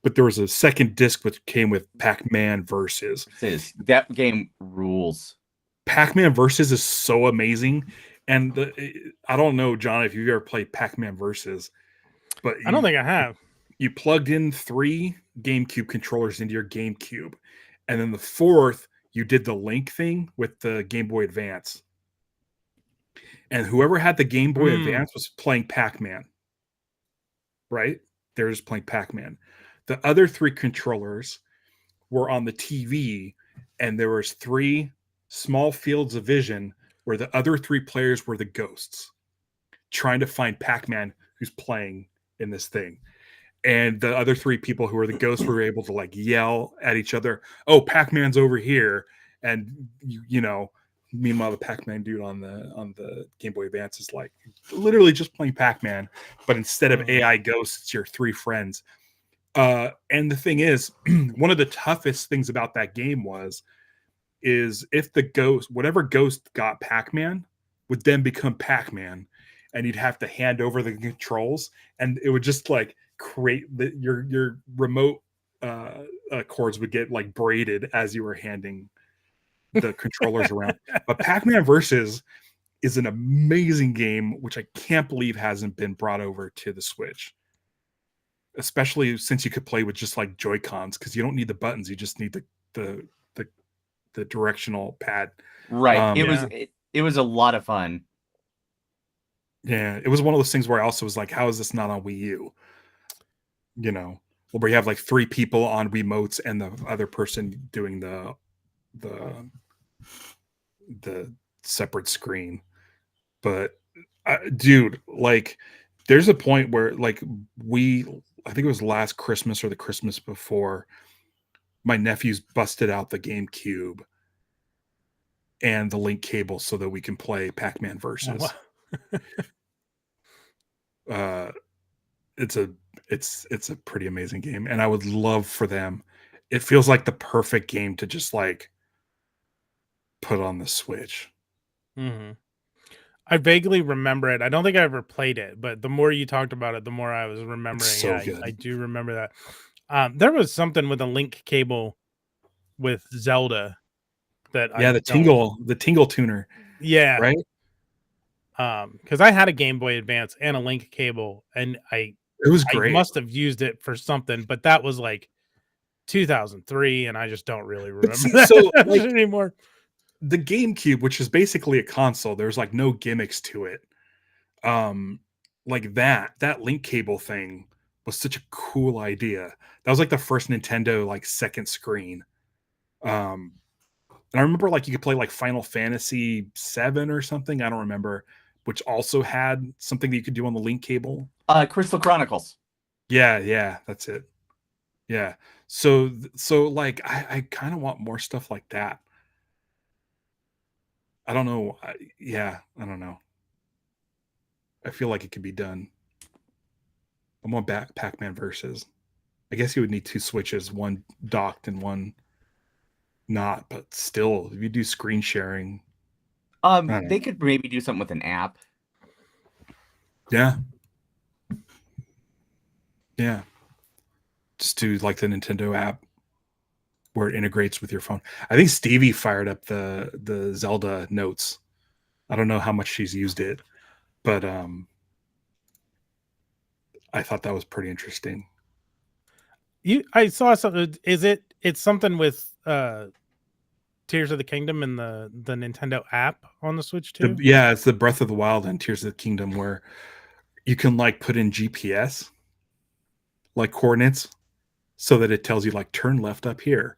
But there was a second disc which came with Pac-Man Versus. That game rules. Pac-Man Versus is so amazing. And I don't know, John, if you've ever played Pac-Man Versus, but I don't think I have. You plugged in 3 GameCube controllers into your GameCube, and then the 4th, you did the link thing with the Game Boy Advance. And whoever had the Game Boy Advance was playing Pac-Man. Right? They're just playing Pac-Man. The other 3 controllers were on the TV, and there was 3 small fields of vision where the other 3 players were the ghosts trying to find Pac-Man who's playing in this thing. And the other 3 people who were the ghosts were able to like yell at each other, "Oh, Pac-Man's over here." And you know, meanwhile the Pac-Man dude on the Game Boy Advance is like literally just playing Pac-Man, but instead of AI ghosts, it's your 3 friends. And the thing is, one of the toughest things about that game is if the ghost, whatever ghost got Pac-Man, would then become Pac-Man, and you'd have to hand over the controls, and it would just like create your remote cords would get like braided as you were handing the controllers around. But Pac-Man Versus is an amazing game, which I can't believe hasn't been brought over to the Switch. Especially since you could play with just like Joy-Cons, because you don't need the buttons, you just need the directional pad. Right. Yeah. It was a lot of fun. Yeah, it was one of those things where I also was like, how is this not on Wii U? You know, where you have like 3 people on remotes and the other person doing the separate screen. But dude, like there's a point where like I think it was last Christmas or the Christmas before, my nephews busted out the GameCube and the link cable so that we can play Pac-Man Versus. It's a pretty amazing game, and I would love for them. It feels like the perfect game to just like put on the Switch. Mm-hmm. I vaguely remember it. I don't think I ever played it, but the more you talked about it, the more I was remembering. So Yeah, good. I do remember that. There was something with a link cable with Zelda that Yeah, the tingle tuner, yeah, right? because I had a Game Boy Advance and a link cable, and It was I great. must have used it for something, but that was like 2003, and I just don't really remember see, that so, like, anymore. The GameCube, which is basically a console, there's like no gimmicks to it. Like that link cable thing was such a cool idea. That was like the first Nintendo like second screen. And I remember like you could play like Final Fantasy 7 or something, I don't remember, which also had something that you could do on the link cable. Crystal Chronicles. Yeah, that's it. Yeah. So like I kind of want more stuff like that. I don't know. I don't know. I feel like it could be done. I want Pac-Man Versus. I guess you would need 2 Switches, one docked and one not, but still, if you do screen sharing. They could maybe do something with an app. Yeah. Yeah. Just do like the Nintendo app where it integrates with your phone. I think Stevie fired up the Zelda notes. I don't know how much she's used it, but I thought that was pretty interesting. I saw something. It's something with Tears of the Kingdom and the Nintendo app on the Switch too? It's the Breath of the Wild and Tears of the Kingdom where you can like put in GPS like coordinates so that it tells you like turn left up here.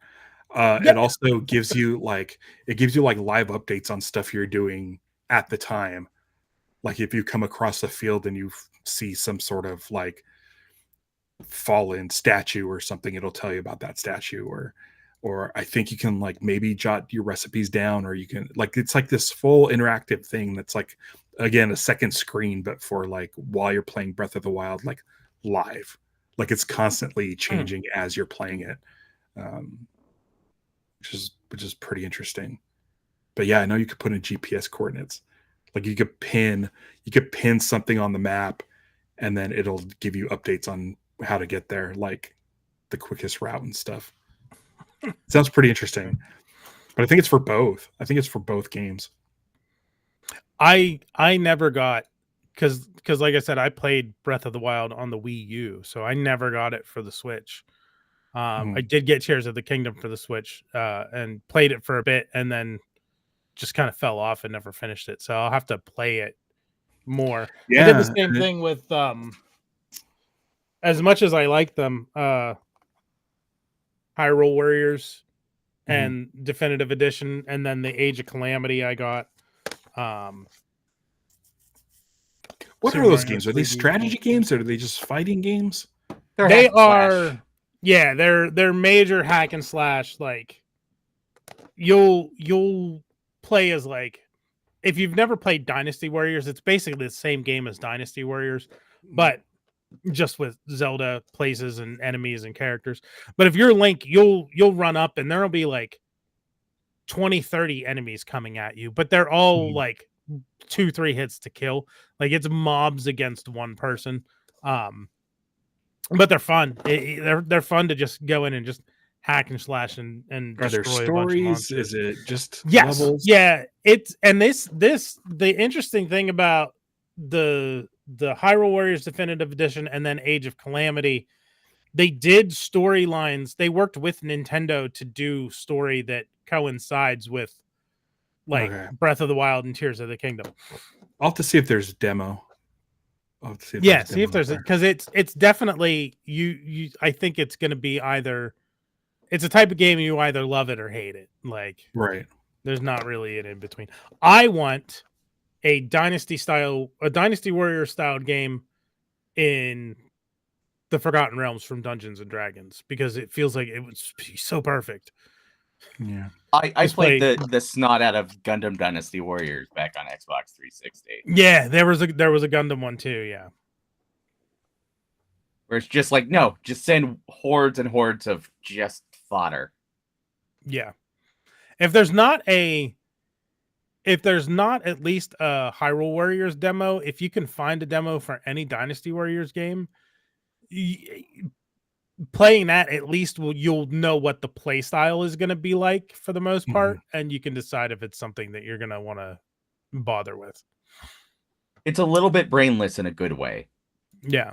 It also gives you like live updates on stuff you're doing at the time. Like if you come across a field and you see some sort of like fallen statue or something, it'll tell you about that statue. Or I think you can like maybe jot your recipes down, or you can like it's like this full interactive thing that's like again a second screen, but for like while you're playing Breath of the Wild, like live, like it's constantly changing as you're playing it, which is pretty interesting. But yeah, I know you could put in GPS coordinates, like you could pin something on the map, and then it'll give you updates on how to get there, like the quickest route and stuff. Sounds pretty interesting, but I think it's for both. I think it's for both games. I never got because like I said, I played Breath of the Wild on the Wii U, so I never got it for the Switch. I did get Tears of the Kingdom for the Switch and played it for a bit, and then just kind of fell off and never finished it. So I'll have to play it more. Yeah, I did the same thing with as much as I like them, Hyrule Warriors and Definitive Edition, and then the Age of Calamity I got. What are those games? Are they strategy games or are they just fighting games? They are, yeah, they're major hack and slash. Like you'll play as like if you've never played Dynasty Warriors, it's basically the same game as Dynasty Warriors, but just with Zelda places and enemies and characters. But if you're Link, you'll run up and there'll be like 20-30 enemies coming at you, but they're all like 2-3 hits to kill. Like it's mobs against one person. But they're fun. They're fun to just go in and just hack and slash and Are there destroy a bunch of stories? monsters. Is it just Yes, levels? yeah. It's and this the interesting thing about the Hyrule Warriors Definitive Edition and then Age of Calamity, they did storylines. They worked with Nintendo to do story that coincides with like Okay. Breath of the Wild and Tears of the Kingdom. I'll have to see if there's a demo. I'll have to see if Yeah, there's see if demo out there's there. because it's definitely you. I think it's going to be either. It's a type of game you either love it or hate it. Like Right. there's not really an in between. I want a Dynasty Warrior style game in the Forgotten Realms from Dungeons and Dragons because it feels like it would be so perfect. Yeah. I Just played play- the snot out of Gundam Dynasty Warriors back on Xbox 360. Yeah, there was a Gundam one too. Yeah, Where it's just like, no, just send hordes and hordes of just fodder. yeah. If there's not at least a Hyrule Warriors demo, if you can find a demo for any Dynasty Warriors game, playing that at least you'll know what the play style is going to be like for the most part, and you can decide if it's something that you're going to want to bother with. It's a little bit brainless in a good way. Yeah.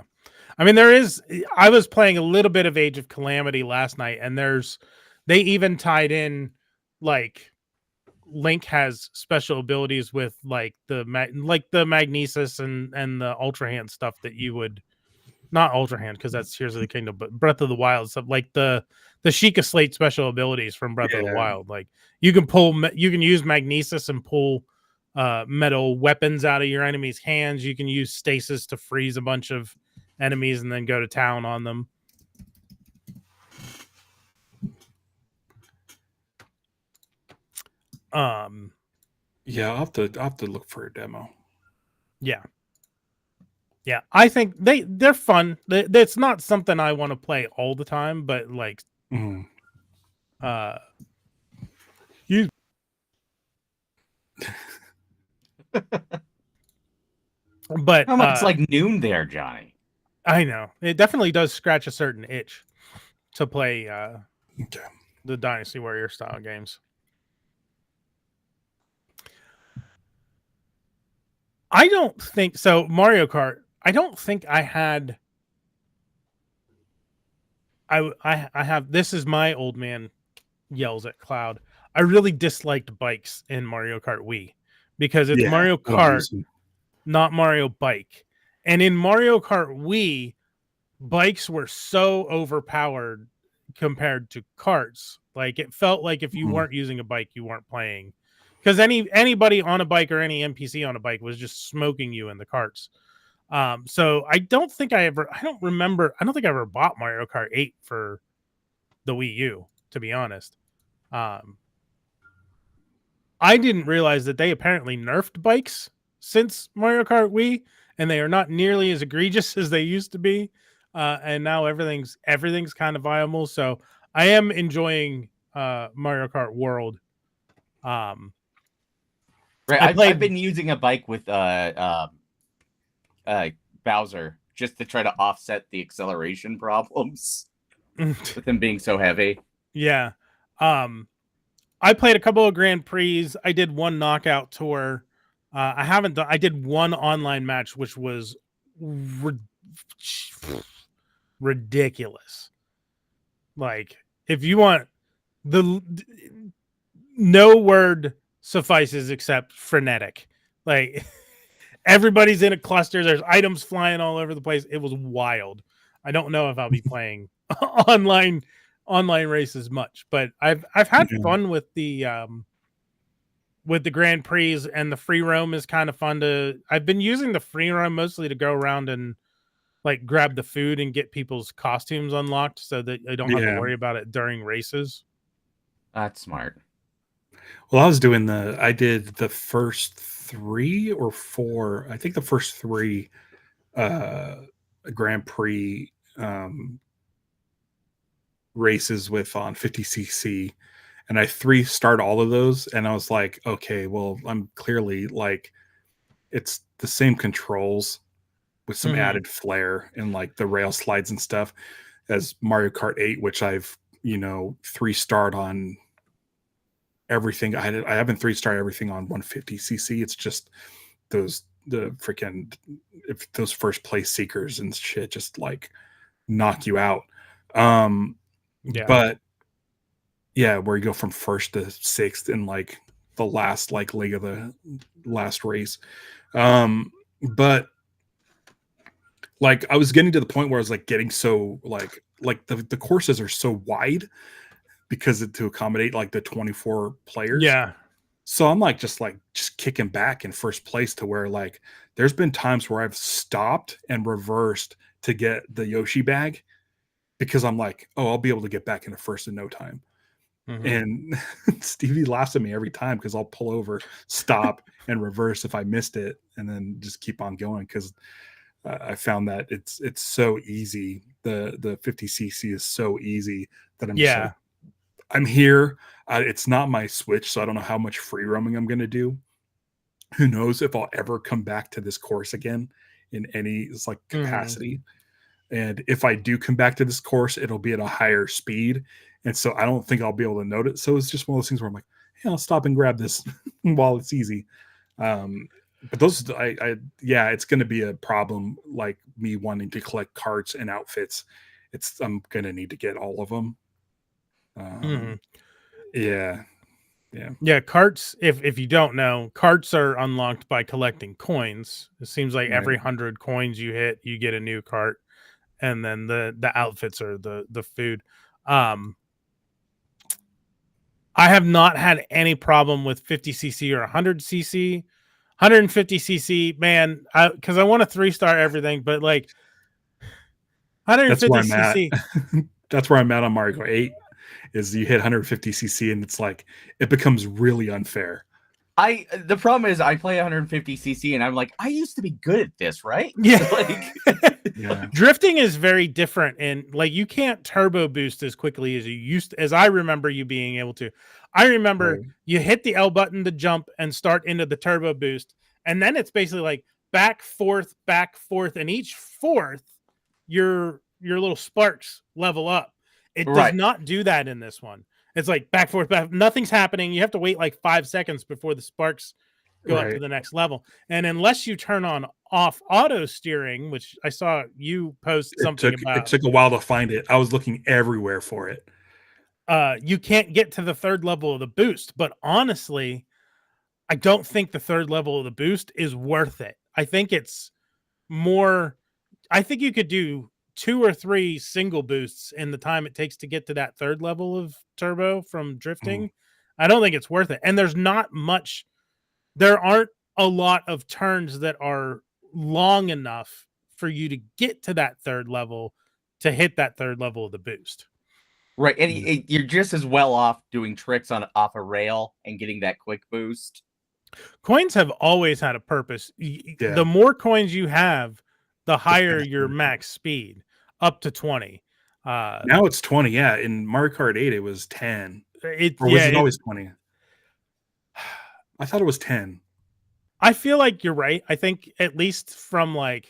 I mean, I was playing a little bit of Age of Calamity last night, and they even tied in like Link has special abilities with like the Magnesis and the Ultra Hand stuff that you would not Ultra Hand because that's Tears of the Kingdom, but Breath of the Wild stuff like the Sheikah Slate special abilities from Breath of the Wild. Like you can use Magnesis and pull metal weapons out of your enemies' hands. You can use stasis to freeze a bunch of enemies and then go to town on them. Yeah, I'll have to look for a demo. Yeah. Yeah, I think they're fun. It's not something I want to play all the time, but like you but How much like noon there, Johnny? I know. It definitely does scratch a certain itch to play the Dynasty Warrior style games. I don't think so. Mario Kart. I don't think I had. I have. This is my old man yells at Cloud. I really disliked bikes in Mario Kart Wii because it's Mario Kart, not Mario Bike. And in Mario Kart Wii, bikes were so overpowered compared to karts. Like it felt like if you weren't using a bike, you weren't playing. Because anybody on a bike or any NPC on a bike was just smoking you in the karts. So I don't think I don't think I ever bought Mario Kart 8 for the Wii U, to be honest. I didn't realize that they apparently nerfed bikes since Mario Kart Wii, and they are not nearly as egregious as they used to be. And now everything's kind of viable. So I am enjoying Mario Kart World. Right, I've been using a bike with Bowser just to try to offset the acceleration problems with him being so heavy. Yeah. I played a couple of Grand Prix. I did one knockout tour. I did one online match, which was ridiculous. Like, if you want no word suffices except frenetic. Like, everybody's in a cluster. There's items flying all over the place. It was wild. I don't know if I'll be playing online races much, but I've had fun with the Grand Prix, and the free roam is kind of fun I've been using the free roam mostly to go around and like grab the food and get people's costumes unlocked so that I don't have to worry about it during races. That's smart. Well, I did the first 3 or 4, I think the first 3 Grand Prix races with on 50cc, and I 3-starred all of those, and I was like, okay, well, I'm clearly like, it's the same controls with some added flair and like the rail slides and stuff as Mario Kart 8, which I've 3-starred on everything. I haven't 3-starred everything on 150cc. It's just those if those first place seekers and shit just like knock you out. Yeah. But yeah, where you go from first to sixth in like the last like leg of the last race. But like I was getting to the point where I was like getting so like the courses are so wide because to accommodate like the 24 players. Yeah. So I'm like just kicking back in first place to where like there's been times where I've stopped and reversed to get the Yoshi bag because I'm like, oh, I'll be able to get back into first in no time. Mhm. And Stevie laughs at me every time because I'll pull over, stop, and reverse if I missed it, and then just keep on going because I found that it's so easy. The 50cc is so easy that I'm just like, I'm here. It's not my Switch, so I don't know how much free roaming I'm going to do. Who knows if I'll ever come back to this course again in any capacity. And if I do come back to this course, it'll be at a higher speed. And so I don't think I'll be able to note it. So it's just one of those things where I'm like, hey, I'll stop and grab this while it's easy. But those, yeah, it's going to be a problem. Like me wanting to collect carts and outfits. I'm going to need to get all of them. Yeah. Carts, if you don't know, carts are unlocked by collecting coins. It seems like every 100 coins you hit, you get a new cart, and then the outfits are the food. I have not had any problem with 50cc or 100cc. 150cc, man, because I want to 3-star everything, but like 150cc. That's where I'm at on Mario Kart 8. Is you hit 150cc and it's like it becomes really unfair. The problem is I play 150cc and I'm like, I used to be good at this, right? Yeah. Yeah. Drifting is very different, and like you can't turbo boost as quickly as you used to, as I remember you being able to. I remember you hit the L button to jump and start into the turbo boost, and then it's basically like back, forth, and each fourth your little sparks level up. It does not do that in this one. It's like back, forth, back. Nothing's happening. You have to wait like 5 seconds before the sparks go up to the next level. And unless you turn on off auto steering, which I saw you post something about. It took a while to find it. I was looking everywhere for it. You can't get to the third level of the boost. But honestly, I don't think the third level of the boost is worth it. I think it's more. I think you could do 2 or 3 single boosts in the time it takes to get to that third level of turbo from drifting. I don't think it's worth it. And there's not much. There aren't a lot of turns that are long enough for you to get to that third level to hit that third level of the boost. Right. And you're just as well off doing tricks off a rail and getting that quick boost. Coins have always had a purpose. The more coins you have, the higher your max speed, up to 20. Now it's 20. Yeah. In Mario Kart 8, it was 10. Or was it always 20? I thought it was 10. I feel like you're right. I think at least from like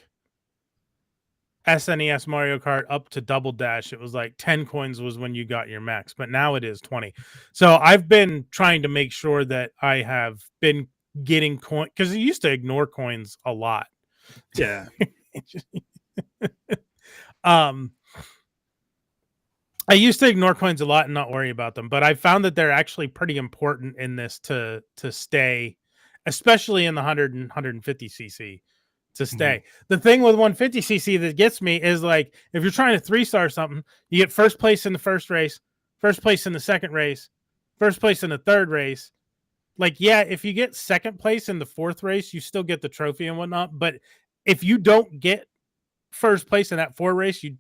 SNES Mario Kart up to Double Dash, it was like 10 coins was when you got your max, but now it is 20. So I've been trying to make sure that I have been getting coin because you used to ignore coins a lot. Yeah. I used to ignore coins a lot and not worry about them, but I found that they're actually pretty important in this to stay, especially in the 100 and 150cc to stay. The thing with 150cc that gets me is like, if you're trying to 3-star something, you get first place in the first race, first place in the second race, first place in the third race. Like, yeah, if you get second place in the fourth race, you still get the trophy and whatnot. But if you don't get first place in that fourth race, you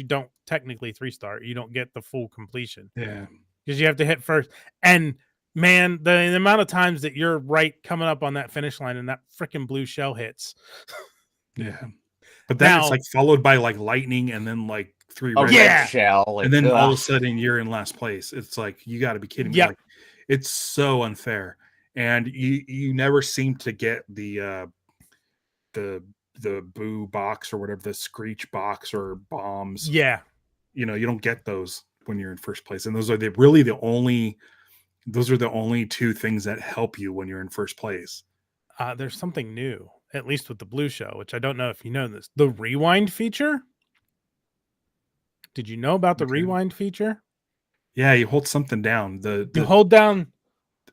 don't technically 3-star. You don't get the full completion. Yeah. Because you have to hit first. And man, the amount of times that you're right coming up on that finish line and that freaking blue shell hits. Yeah. But then it's like followed by like lightning and then like 3 red shell. And then all of a sudden you're in last place. It's like, you got to be kidding me. Like, it's so unfair. And you never seem to get the boo box or whatever, the screech box or bombs. Yeah. You don't get those. when you're in first place, and those are really the only two things that help you when you're in first place. There's something new, at least with the blue shell, which I don't know if you know this. The rewind feature. Did you know about the Okay. rewind feature? Yeah, you hold something down. You hold down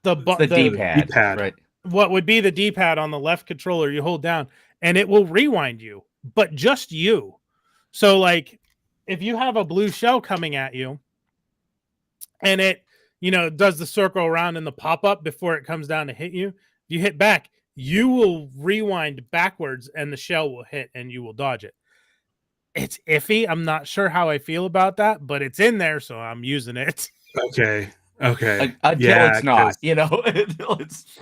the D-pad, right? What would be the D-pad on the left controller, you hold down and it will rewind you, but just you. So like if you have a blue shell coming at you and it, does the circle around in the pop-up before it comes down to hit you, you hit back, you will rewind backwards and the shell will hit and you will dodge it. It's iffy. I'm not sure how I feel about that, but it's in there, so I'm using it. Okay. Until it's not, until it's.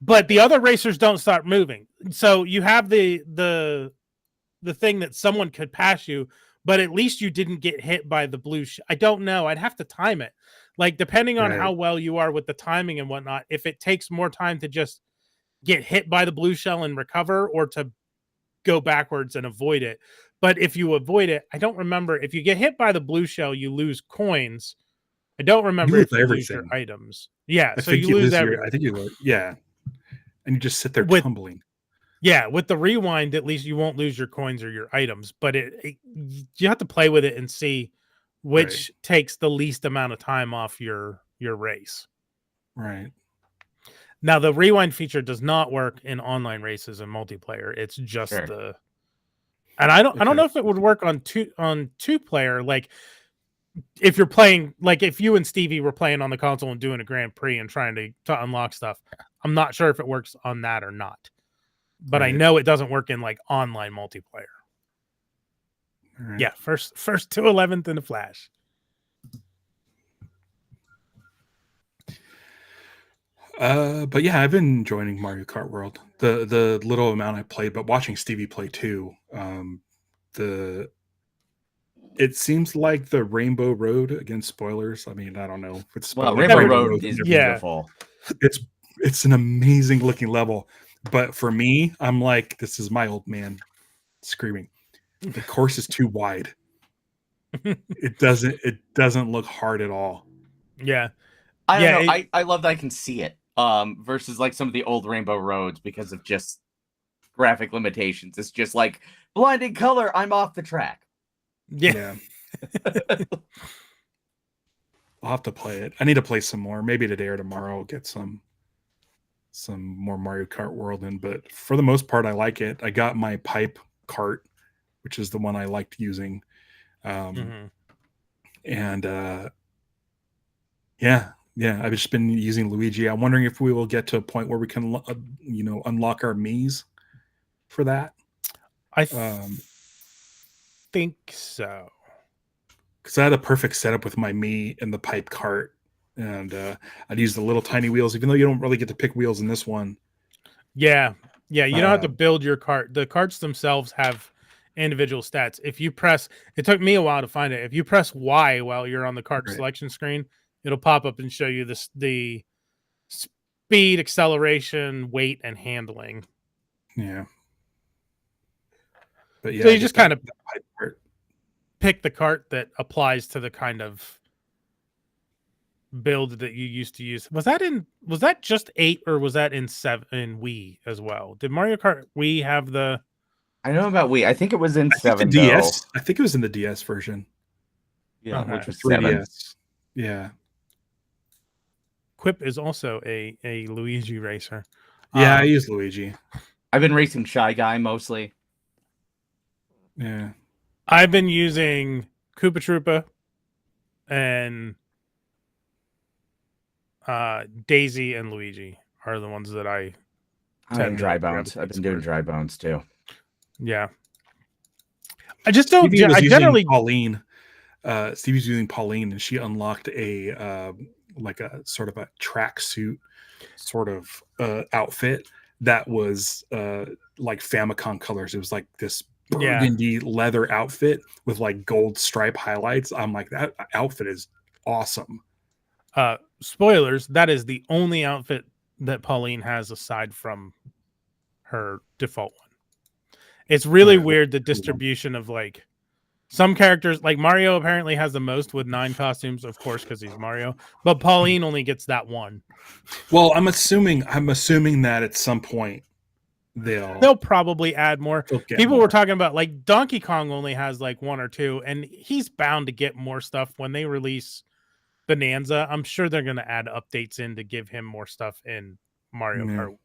But the other racers don't start moving. So you have the thing that someone could pass you, but at least you didn't get hit by the blue. I don't know. I'd have to time it. Like, depending on how well you are with the timing and whatnot, if it takes more time to just get hit by the blue shell and recover or to go backwards and avoid it. But if you avoid it, I don't remember. If you get hit by the blue shell, you lose coins. I don't remember if you lose your items. Yeah, so you lose everything. I think you lose. Yeah. And you just sit there tumbling. Yeah, with the rewind, at least you won't lose your coins or your items. But you have to play with it and see which takes the least amount of time off your race. Right. Now, the rewind feature does not work in online races and multiplayer. It's just and I don't know if it would work on two player. Like if you're playing, like if you and Stevie were playing on the console and doing a Grand Prix and trying to unlock stuff, I'm not sure if it works on that or not. But I know it doesn't work in like online multiplayer. Right. Yeah, first to 11th in the Flash. But yeah, I've been enjoying Mario Kart World. The little amount I played, but watching Stevie play too. It seems like the Rainbow Road, again, spoilers. I mean, I don't know. Rainbow Road is beautiful. It's an amazing looking level. But for me, I'm like, this is my old man screaming. The course is too wide. It doesn't look hard at all. Yeah. I don't know. I love that I can see it. Versus like some of the old Rainbow Roads because of just graphic limitations. It's just like blinding color, I'm off the track. Yeah. I'll have to play it. I need to play some more. Maybe today or tomorrow I'll get some more Mario Kart World in, but for the most part I like it. I got my pipe cart, which is the one I liked using. And I've just been using Luigi. I'm wondering if we will get to a point where we can unlock our Miis for that. I think so. Because I had a perfect setup with my Mii and the pipe cart, and I'd use the little tiny wheels, even though you don't really get to pick wheels in this one. Yeah. You don't have to build your cart. The carts themselves have individual stats. If you press, it took me a while to find it. If you press Y while you're on the cart selection screen, it'll pop up and show you the speed, acceleration, weight, and handling. Yeah. But yeah, so you just kind of pick the cart that applies to the kind of build that you used to use. Was that just 8 or was that in Wii as well? Did Mario Kart Wii have the? I know about Wii. I think it was in 7. The DS. I think it was in the DS version. Yeah, which was 3DS. Yeah. Quip is also a Luigi racer. Yeah, I use Luigi. I've been racing Shy Guy mostly. Yeah. I've been using Koopa Troopa and Daisy and Luigi are the ones that I tend Dry Bones. I've been doing Dry Bones too. Yeah. I just don't. I generally Pauline. Stevie's using Pauline, and she unlocked a like a sort of a tracksuit sort of outfit that was like Famicom colors. It was like this burgundy leather outfit with like gold stripe highlights. I'm like, that outfit is awesome. Spoilers, that is the only outfit that Pauline has aside from her default one. It's really weird, the distribution of like Some characters, like Mario, apparently has the most with 9 costumes, of course, because he's Mario. But Pauline only gets that one. Well, I'm assuming that at some point They'll probably add more. get People more. were talking about like Donkey Kong only has like 1 or 2, and he's bound to get more stuff when they release Bonanza. I'm sure they're going to add updates in to give him more stuff in Mario Kart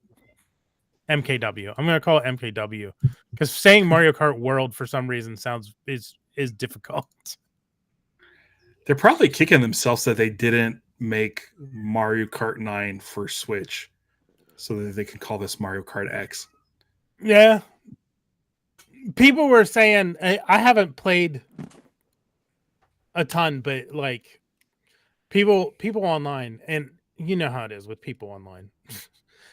MKW. I'm going to call it MKW because saying Mario Kart World for some reason is difficult. They're probably kicking themselves that they didn't make Mario Kart 9 for Switch so that they can call this Mario Kart X. Yeah. People were saying, I haven't played a ton, but like people online, and you know how it is with people online.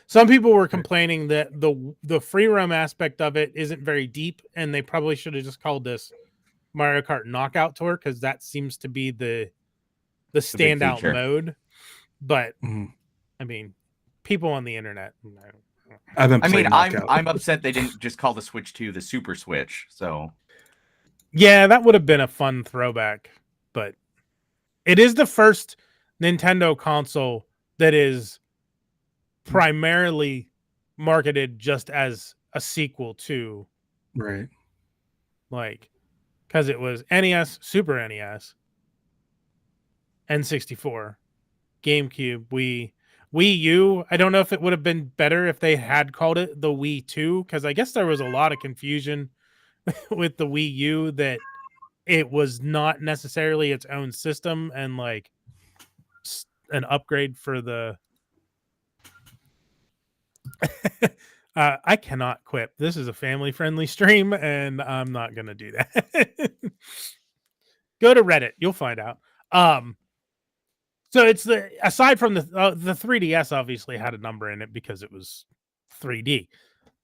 Some people were complaining that the free roam aspect of it isn't very deep, and they probably should have just called this Mario Kart Knockout Tour because that seems to be the standout mode. But I mean, people on the internet. I'm upset they didn't just call the Switch 2 the Super Switch. So yeah, that would have been a fun throwback. But it is the first Nintendo console that is primarily marketed just as a sequel to, right? Like, because it was NES, Super NES, N64, GameCube, Wii U. I don't know if it would have been better if they had called it the Wii 2, because I guess there was a lot of confusion with the Wii U that it was not necessarily its own system and like an upgrade for the I cannot quit. This is a family-friendly stream, and I'm not gonna do that. Go to Reddit, you'll find out. So it's aside from the 3DS obviously had a number in it because it was 3D,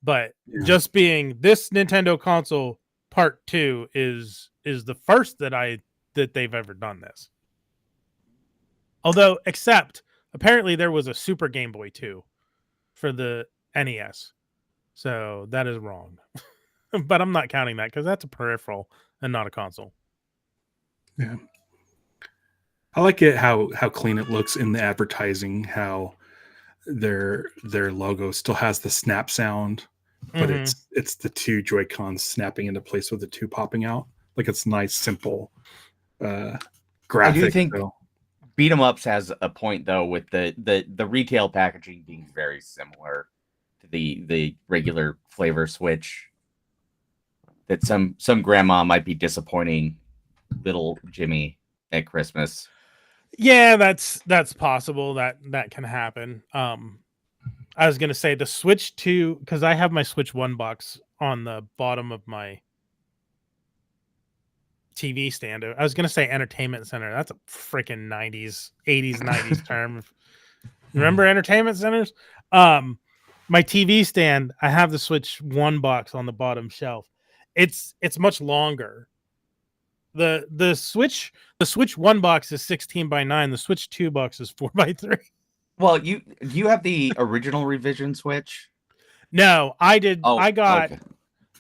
but just being this Nintendo console Part 2 is the first that they've ever done this. Although, except apparently there was a Super Game Boy 2 for the NES. So that is wrong. But I'm not counting that because that's a peripheral and not a console. Yeah. I like it how clean it looks in the advertising, how their logo still has the snap sound, but it's the 2 Joy-Cons snapping into place with the 2 popping out. Like it's nice, simple graphic. I do think Beat 'em Ups has a point though with the retail packaging being very similar to the regular flavor Switch. That some grandma might be disappointing little Jimmy at Christmas. Yeah, that's possible. That can happen. I was gonna say the Switch 2, because I have my Switch 1 box on the bottom of my TV stand. I was gonna say entertainment center. That's a freaking 90s, 80s, 90s term. Remember entertainment centers? My TV stand, I have the Switch 1 box on the bottom shelf. It's much longer. The Switch 1 box is 16:9. The Switch 2 box is 4:3. Well, do you have the original revision Switch? No, I did. Oh, I got okay.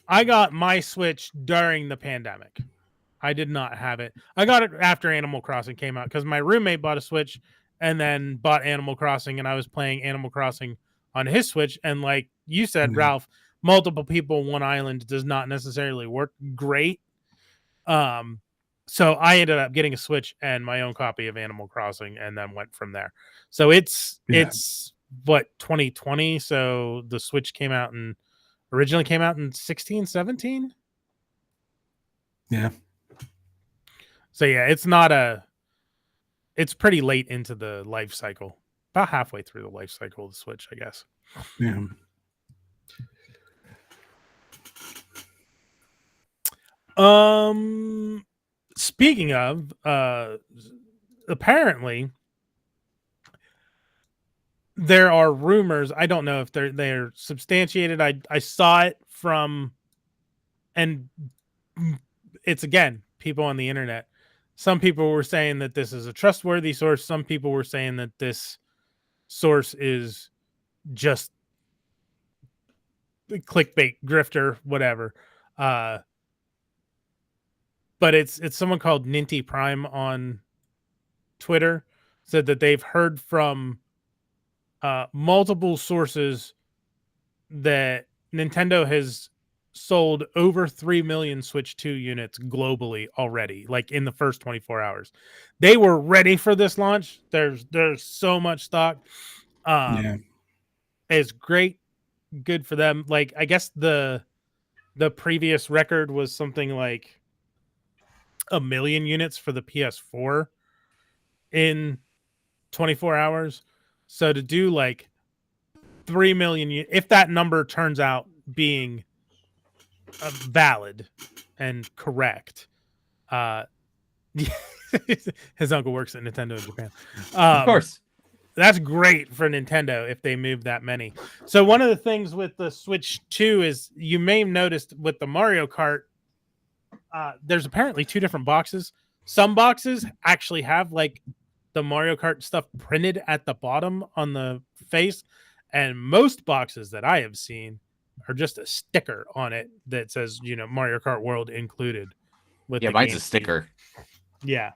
I got my Switch during the pandemic. I did not have it. I got it after Animal Crossing came out because my roommate bought a Switch and then bought Animal Crossing, and I was playing Animal Crossing on his Switch. And like you said, Ralph, multiple people, one island does not necessarily work great. So I ended up getting a Switch and my own copy of Animal Crossing, and then went from there. So it's what, 2020. So the Switch originally came out in 16, 17. Yeah. So yeah, it's pretty late into the life cycle. About halfway through the life cycle of the Switch, I guess. Yeah. Speaking of, apparently there are rumors. I don't know if they're substantiated. I saw it from, and it's again, people on the internet. Some people were saying that this is a trustworthy source. Some people were saying that this source is just clickbait, grifter, whatever. but it's someone called Ninty Prime on Twitter said that they've heard from multiple sources that Nintendo has sold over 3 million Switch 2 units globally already, like in the first 24 hours. They were ready for this launch. There's so much stock. Yeah. It's great, good for them. Like, I guess the previous record was something like 1 million units for the PS4 in 24 hours. So to do like 3 million, if that number turns out being valid and correct, his uncle works at Nintendo in Japan. Of course. That's great for Nintendo if they move that many. So one of the things with the Switch 2 is you may have noticed with the Mario Kart, there's apparently 2 different boxes. Some boxes actually have like the Mario Kart stuff printed at the bottom on the face, and most boxes that I have seen are just a sticker on it that says, Mario Kart World included. With Yeah, the mine's game a sticker. Yeah.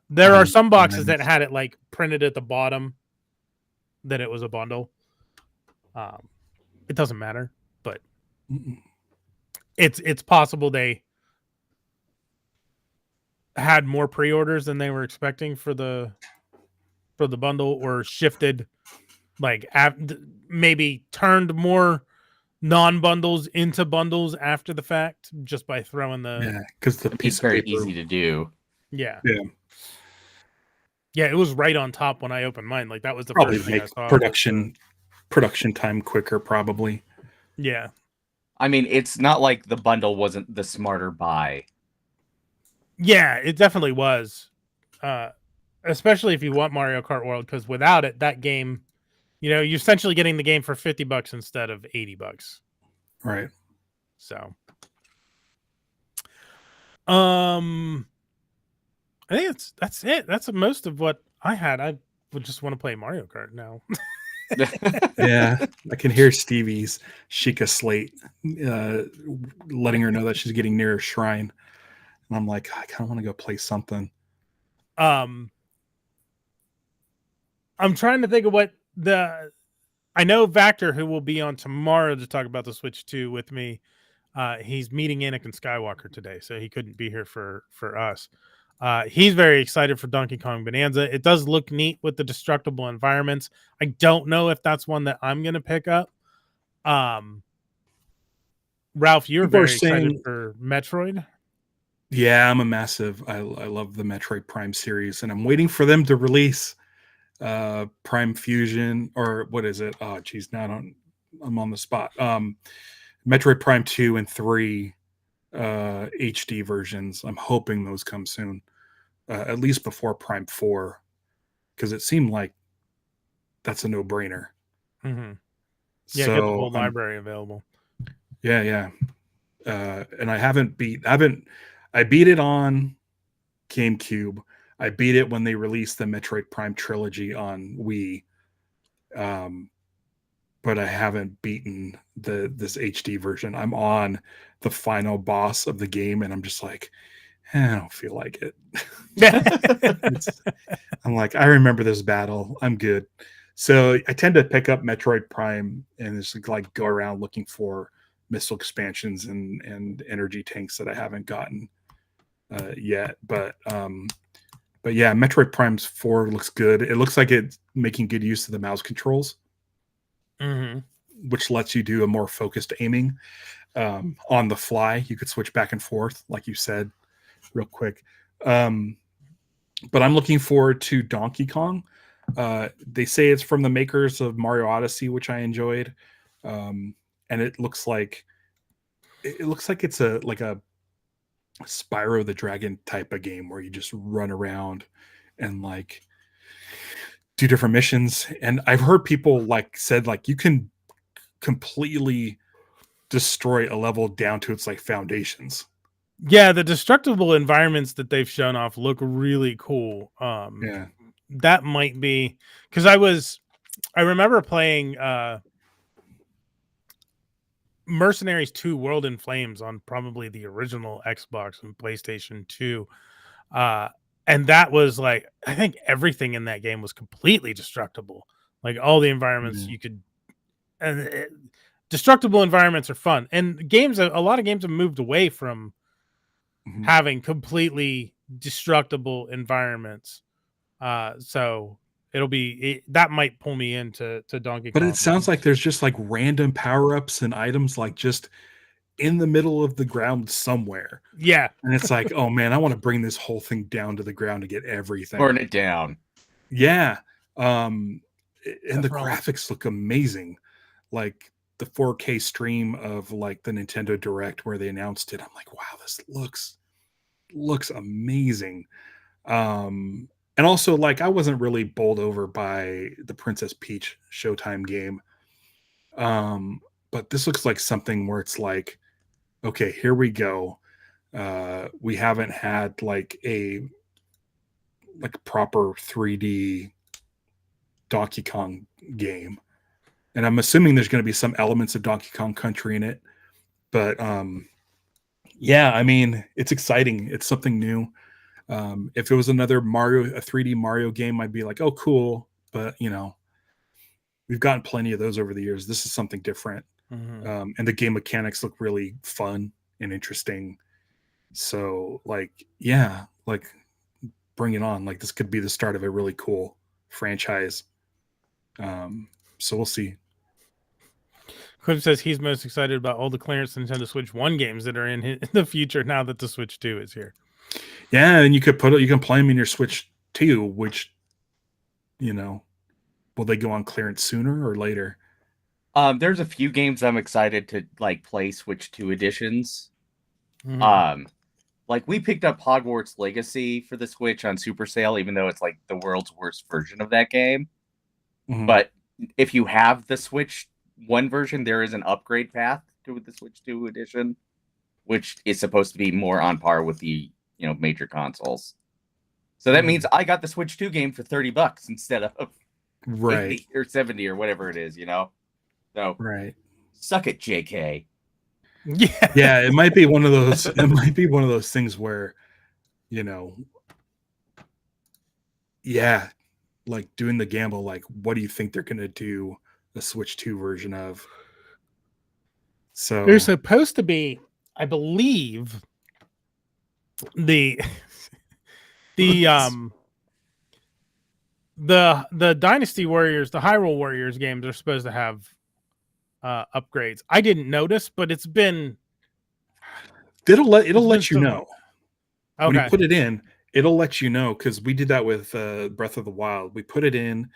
There are some boxes that had it like printed at the bottom that it was a bundle. It doesn't matter, but it's possible they had more pre-orders than they were expecting for the bundle, or shifted, like maybe turned more non-bundles into bundles after the fact just by throwing the because the It's piece of very paper. easy to do. yeah. Yeah, It was right on top when I opened mine. Like that was the probably first thing I make saw. production time quicker, probably. Yeah. I mean, it's not like the bundle wasn't the smarter buy. Yeah, it definitely was. Especially if you want Mario Kart World, because without it, that game, you're essentially getting the game for $50 instead of $80. Right. So, I think that's it. That's most of what I had. I would just want to play Mario Kart now. Yeah, I can hear Stevie's Sheikah Slate letting her know that she's getting near a shrine. And I'm like, I kind of want to go play something. I'm trying to think of what I know Vactor, who will be on tomorrow to talk about the Switch 2 with me. He's meeting Anakin Skywalker today, so he couldn't be here for us. He's very excited for Donkey Kong Bonanza. It does look neat with the destructible environments. I don't know if that's one that I'm going to pick up. Ralph, you're very excited for Metroid. Yeah, I'm a massive. I love the Metroid Prime series, and I'm waiting for them to release Prime Fusion, or what is it? Oh, geez, now I'm on the spot. Metroid Prime 2 and 3 HD versions. I'm hoping those come soon, at least before Prime 4, because it seemed like that's a no-brainer. Mm-hmm. Yeah, So, get the whole library available. Yeah. And I beat it on GameCube. I beat it when they released the Metroid Prime trilogy on Wii. But I haven't beaten this HD version. I'm on the final boss of the game, and I'm just like, I don't feel like it. I'm like, I remember this battle. I'm good. So I tend to pick up Metroid Prime and just like go around looking for missile expansions and energy tanks that I haven't gotten yet. But yeah, Metroid Prime 4 looks good. It looks like it's making good use of the mouse controls, which lets you do a more focused aiming on the fly. You could switch back and forth, like you said, real quick. But I'm looking forward to Donkey Kong. They say it's from the makers of Mario Odyssey, which I enjoyed. And it looks like it's a Spyro the Dragon type of game where you just run around and like do different missions. And I've heard people said you can completely destroy a level down to its foundations. Yeah, the destructible environments that they've shown off look really cool. Yeah. That might be because I remember playing Mercenaries 2 World in Flames on probably the original Xbox and PlayStation 2. And that was like, I think everything in that game was completely destructible. Like all the environments you could, and destructible environments are fun. And games, a lot of games have moved away from having completely destructible environments. So that might pull me into Donkey Kong. But it sounds like there's just like random power-ups and items like just in the middle of the ground somewhere. Yeah. And it's like, oh man, I want to bring this whole thing down to the ground to get everything. Burn it down. Yeah. And the graphics look amazing. Like the 4K stream of like the Nintendo Direct where they announced it. I'm like, wow, this looks amazing. And also, like, I wasn't really bowled over by the Princess Peach Showtime game. But this looks like something where it's like, okay, here we go. We haven't had like a proper 3D Donkey Kong game. And I'm assuming there's going to be some elements of Donkey Kong Country in it. But yeah, I mean, it's exciting. It's something new. If it was another a 3D Mario game, I'd be like, oh, cool. But, you know, we've gotten plenty of those over the years. This is something different. And the game mechanics look really fun and interesting. So, like, yeah, like, bring it on. Like, this could be the start of a really cool franchise. So we'll see. Cliff says he's most excited about all the clearance Nintendo Switch 1 games that are in the future now that the Switch 2 is here. Yeah, and you can play them in your Switch 2, which, you know, will they go on clearance sooner or later? There's a few games I'm excited to like play Switch 2 editions. Like we picked up Hogwarts Legacy for the Switch on Super Sale, even though it's like the world's worst version of that game. But if you have the Switch 1 version, there is an upgrade path to the Switch 2 edition, which is supposed to be more on par with the, you know, major consoles. So that means I got the Switch 2 game for $30 instead of right 80 or 70 or whatever it is, you know. So right, suck it, JK. Yeah, it might be one of those. It might be one of those things where, you know, yeah, like doing the gamble. Like, what do you think they're gonna do a Switch 2 version of? So there's supposed to be, I believe, the Dynasty Warriors, the Hyrule Warriors games are supposed to have upgrades. I didn't notice, but it's been. it'll let you know. Okay. When you put it in, it'll let you know, because we did that with Breath of the Wild. We put it in,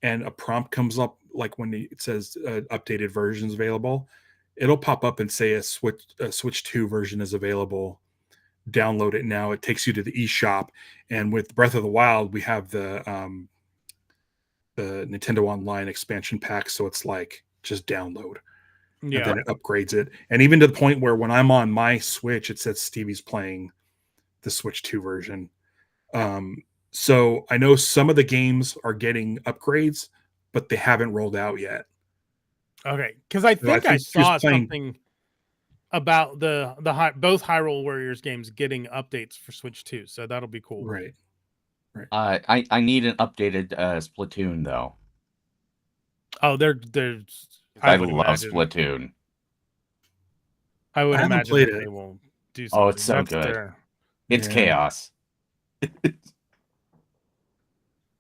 and a prompt comes up like when it says updated versions available. It'll pop up and say a Switch 2 version is available. Download it now. It takes you to the eShop, and with Breath of the Wild, we have the Nintendo Online expansion pack, so it's like just download. Yeah. And then it upgrades it, and even to the point where when I'm on my Switch, it says Stevie's playing the Switch 2 version. So I know some of the games are getting upgrades, but they haven't rolled out yet. Okay, because I think I saw something about both Hyrule Warriors games getting updates for Switch 2, so that'll be cool. Right. I need an updated Splatoon though. Oh, they're I love Splatoon. I would I haven't imagine played they it. will do something. Oh, it's so good. It's chaos.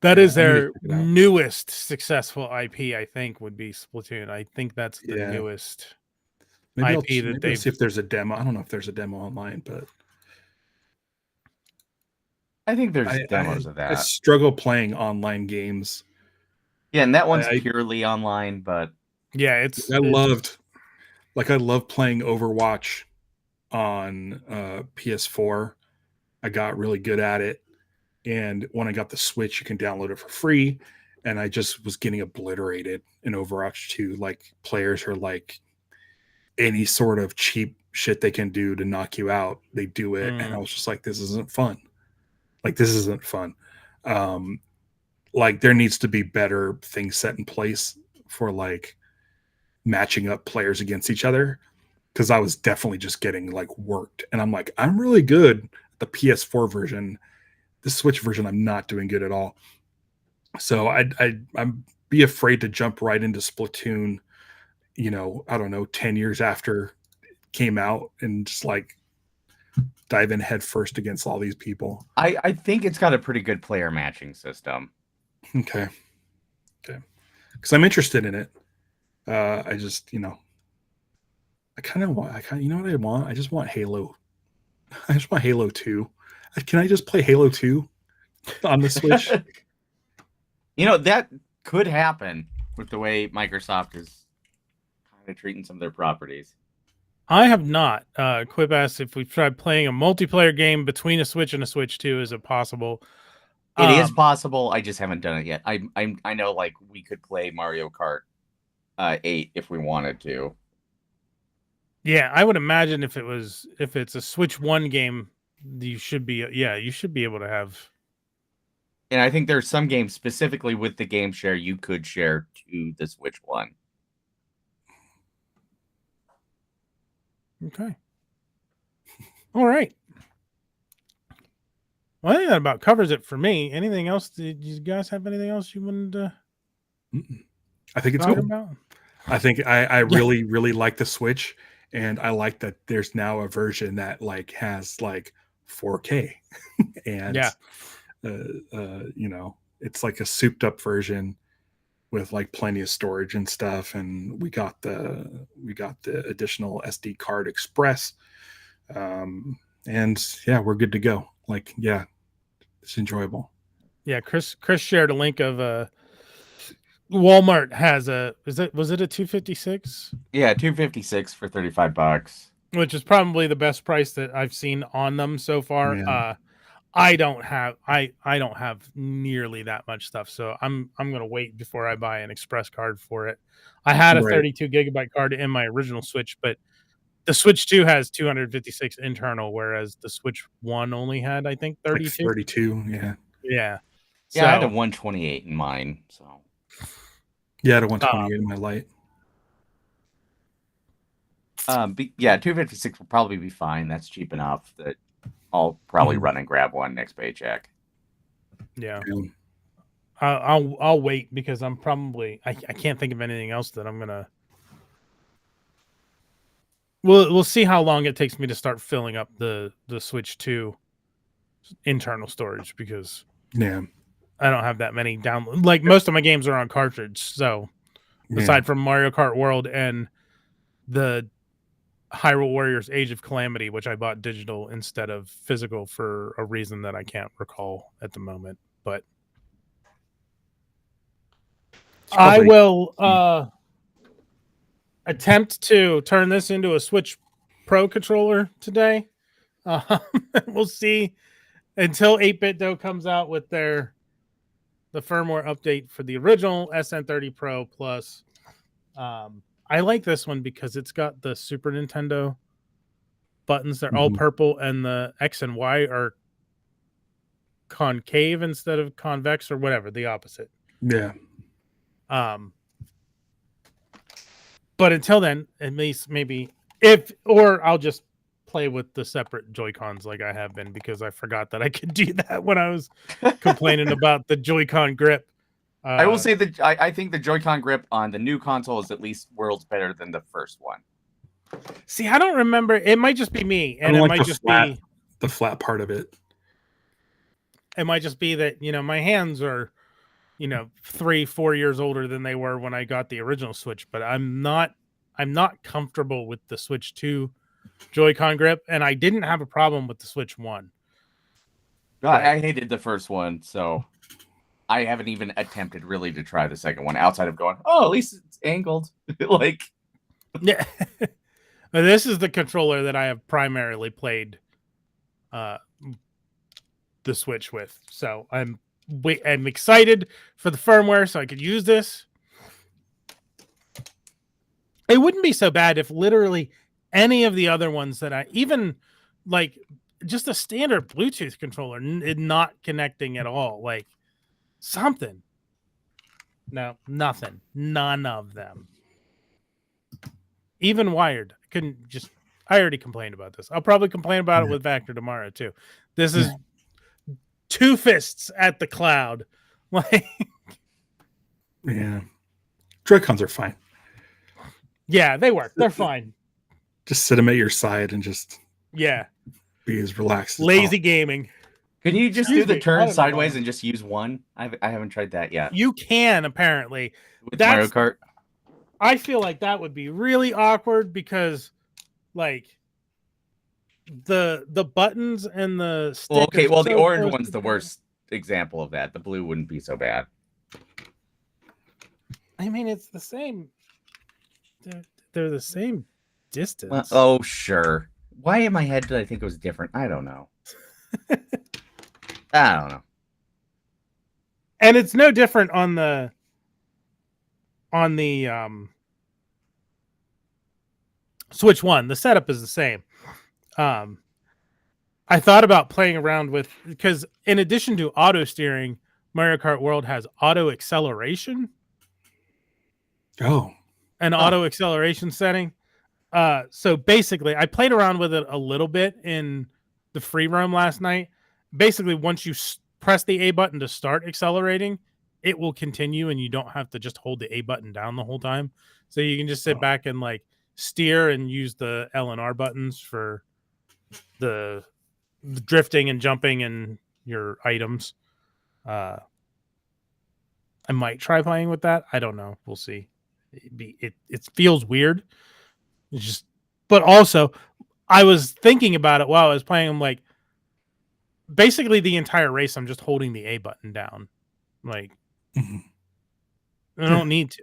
That is I'm gonna their check it out. newest successful IP, I think, would be Splatoon. I think that's the Yeah. newest Maybe IP I'll that maybe I'll see if there's a demo. I don't know if there's a demo online, but I think there's demos of that. I struggle playing online games. Yeah, and that one's purely online, but yeah, I love playing Overwatch on PS4. I got really good at it, and when I got the Switch, you can download it for free, and I just was getting obliterated in Overwatch 2. Like, players are like, any sort of cheap shit they can do to knock you out, they do it. And I was just like, this isn't fun. Like, this isn't fun. Like, there needs to be better things set in place for like matching up players against each other. because I was definitely just getting like worked, and I'm like, I'm really good at the PS4 version. The Switch version, I'm not doing good at all. So I'm be afraid to jump right into Splatoon. You know, I don't know, 10 years after it came out, and just like dive in head first against all these people. I think it's got a pretty good player matching system. Okay, because I'm interested in it. I just, I kind of want. You know what I want? I just want Halo. I just want Halo 2. Can I just play Halo 2 on the Switch? That could happen with the way Microsoft is kind of treating some of their properties. I have not. Quip asked if we've tried playing a multiplayer game between a Switch and a Switch 2. Is it possible? It is possible. I just haven't done it yet. I know, like, we could play Mario Kart 8 if we wanted to. Yeah, I would imagine if it's a Switch 1 game, you should be able to have. And I think there's some games specifically with the game share you could share to the Switch 1. Okay. All right. Well, I think that about covers it for me. Anything else? Did you guys have anything else you wanted to I think it's talk cool. about? I think I really, really like the Switch, and I like that there's now a version that like has like 4K, and it's like a souped up version with like plenty of storage and stuff, and we got the additional SD card express, and yeah, we're good to go. Like, yeah, it's enjoyable. Yeah, Chris shared a link of Walmart has was it a 256? Yeah, 256 for $35. Which is probably the best price that I've seen on them so far. Yeah. I don't have nearly that much stuff, so I'm gonna wait before I buy an express card for it. I had a 32 gigabyte card in my original Switch, but the Switch 2 has 256 internal, whereas the Switch 1 only had, I think, 32. Like 32, yeah. Yeah. Yeah, I had a 128 in mine, so. Yeah, I had a 128 in my light. Yeah, 256 will probably be fine. That's cheap enough that I'll probably run and grab one next paycheck. Yeah. I'll wait because I'm probably I can't think of anything else that I'm gonna. We'll see how long it takes me to start filling up the Switch 2 internal storage, because I don't have that many download. Like, most of my games are on cartridge, so aside from Mario Kart World and the Hyrule Warriors Age of Calamity, which I bought digital instead of physical for a reason that I can't recall at the moment, but I will attempt to turn this into a Switch Pro controller today. We'll see until 8BitDo comes out with the firmware update for the original SN30 Pro Plus. I like this one because it's got the Super Nintendo buttons. They're all purple, and the X and Y are concave instead of convex, or whatever, the opposite. Yeah. But until then, at least maybe I'll just play with the separate Joy-Cons like I have been, because I forgot that I could do that when I was complaining about the Joy-Con grip. I will say that I think the Joy-Con grip on the new console is at least worlds better than the first one. See, I don't remember. It might just be me, and it might just be the flat part of it. It might just be that, my hands are, 3-4 years older than they were when I got the original Switch. But I'm not comfortable with the Switch 2 Joy-Con grip, and I didn't have a problem with the Switch 1. I hated the first one, so I haven't even attempted really to try the second one outside of going, at least it's angled. Yeah. This is the controller that I have primarily played the Switch with. So I'm excited for the firmware so I could use this. It wouldn't be so bad if literally any of the other ones that I even like, just a standard Bluetooth controller not connecting at all, like something. No, nothing. None of them. even wired. Couldn't just. I already complained about this. I'll probably complain about it with Vector tomorrow too. This is two fists at the cloud. Like, yeah, Joy-Cons are fine. yeah, they work. They're fine. Just sit them at your side and just Yeah, be as relaxed. As lazy possible. gaming. Can you just Excuse do the me, I turn don't know. sideways and just use one? I haven't tried that yet. You can apparently. With Mario Kart. I feel like that would be really awkward because, like, the buttons and the stick. Well, okay, are the so orange close one's the together. worst example of that. The blue wouldn't be so bad. I mean, it's the same. They're the same distance. Well, oh, sure. Why in my head did I think it was different? I don't know. I don't know. And it's no different on the Switch 1. The setup is the same. I thought about playing around with, because in addition to auto steering, Mario Kart World has auto acceleration. Oh, An auto acceleration setting. So basically, I played around with it a little bit in the free roam last night. Basically, once you press the A button to start accelerating, it will continue, and you don't have to just hold the A button down the whole time. So you can just sit back and like steer and use the L and R buttons for the drifting and jumping and your items. I might try playing with that. I don't know. We'll see. It feels weird. It's just, but also, I was thinking about it while I was playing. I'm like, basically the entire race, I'm just holding the A button down. Like, I don't need to.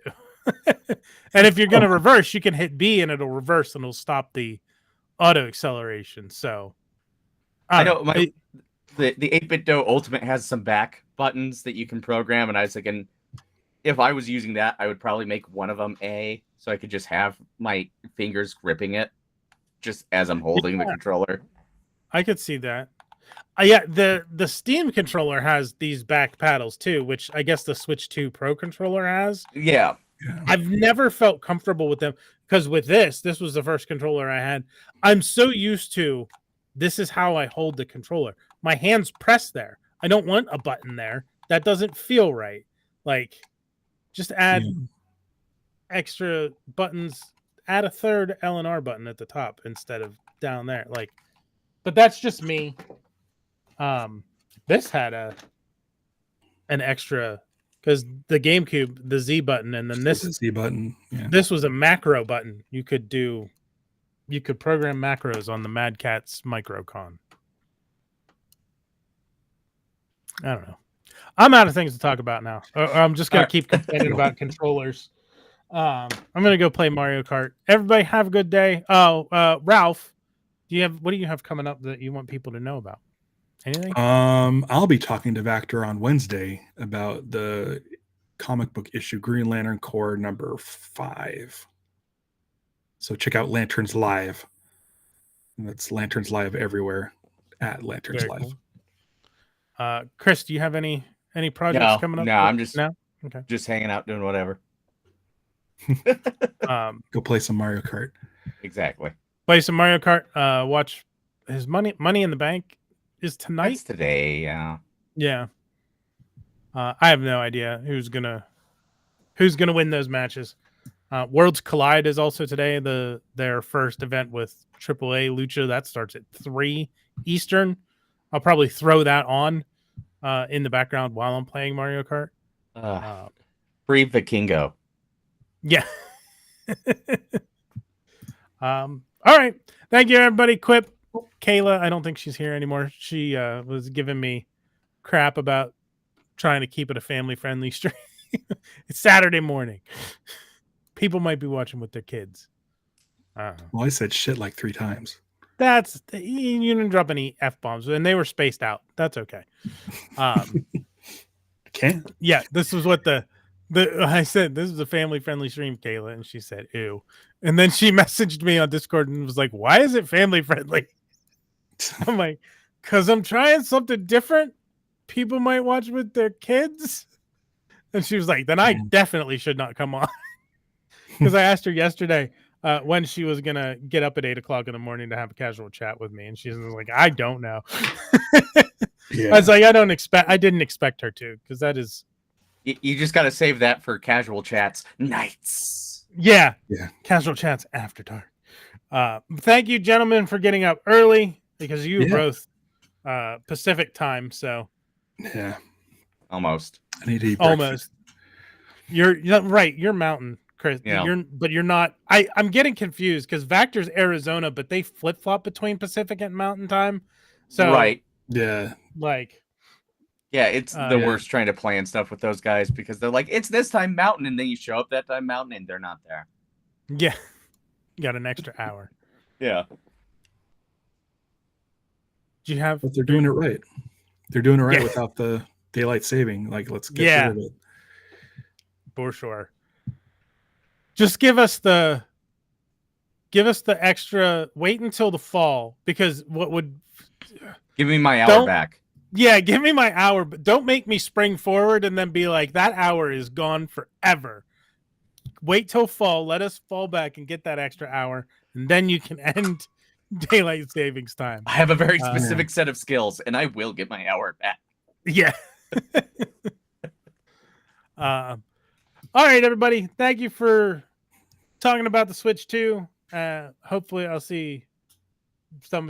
And if you're gonna reverse, you can hit B and it'll reverse and it'll stop the auto acceleration. So I know the 8BitDo Ultimate has some back buttons that you can program, and I was thinking, if I was using that, I would probably make one of them A, so I could just have my fingers gripping it just as I'm holding the controller. I could see that. Yeah, the Steam controller has these back paddles too, which I guess the Switch 2 Pro controller has. Yeah. I've never felt comfortable with them because with this was the first controller I had. I'm so used to this is how I hold the controller. My hands press there. I don't want a button there. That doesn't feel right. Like, just add extra buttons. Add a third L and R button at the top instead of down there. Like, but that's just me. This had an extra, because the GameCube, the Z button, and then this Z button. Yeah. This was a macro button. You could program macros on the Mad Catz Microcon. I don't know. I'm out of things to talk about now. I'm just gonna keep complaining about controllers. I'm gonna go play Mario Kart. Everybody have a good day. Ralph, what do you have coming up that you want people to know about? Anything? I'll be talking to Vactor on Wednesday about the comic book issue Green Lantern Corps number 5. So check out Lanterns Live. And that's Lanterns Live everywhere at Lanterns Very Live. Cool. Chris, do you have any projects coming up? No, I'm just okay. Just hanging out doing whatever. Go play some Mario Kart. Exactly. Play some Mario Kart. Watch his Money in the Bank is tonight. That's today, yeah. Yeah. I have no idea who's gonna win those matches. Worlds Collide is also today. Their first event with AAA Lucha that starts at 3 Eastern. I'll probably throw that on in the background while I'm playing Mario Kart. Free Vikingo. Yeah. All right. Thank you, everybody. Quip. Kayla, I don't think she's here anymore. She was giving me crap about trying to keep it a family-friendly stream. It's Saturday morning. People might be watching with their kids. Well, I said shit like 3 times. You didn't drop any F-bombs, and they were spaced out. That's okay. Can't. Yeah, this was what I said. This is a family-friendly stream, Kayla, and she said, ew. And then she messaged me on Discord and was like, why is it family-friendly? I'm like, because I'm trying something different. People might watch with their kids. And she was like, then I definitely should not come on. Because I asked her yesterday, when she was gonna get up at 8 o'clock in the morning to have a casual chat with me, and she's like, "I don't know." Yeah. I was like, I didn't expect her to, because that is, You just got to save that for casual chats nights. yeah, Yeah. casual chats after dark. Thank you, gentlemen, for getting up early, because you Yeah. both Pacific time, so Yeah. Almost. I need to eat almost. breakfast. You're right. You're Mountain, Chris. Yeah. But you're not. I'm getting confused because Vector's Arizona, but they flip flop between Pacific and Mountain time. So Right. Yeah. like, Yeah, it's the Yeah. worst trying to plan stuff with those guys because they're like, it's this time Mountain, and then you show up that time Mountain, and they're not there. yeah, you got an extra hour. Yeah. Do you have? But they're doing it right. They're doing it right Yeah. without the daylight saving. Like, let's get Yeah. rid of it. For sure. Just give us the extra. Wait until the fall, because what would? Give me my hour Don't- back. Yeah, give me my hour, but don't make me spring forward and then be like, that hour is gone forever. Wait till fall. Let us fall back and get that extra hour, and then you can end daylight savings time. I have a very Uh, specific set of skills, and I will get my hour back. Yeah. All right, everybody. Thank you for talking about the Switch 2. Hopefully, I'll see some of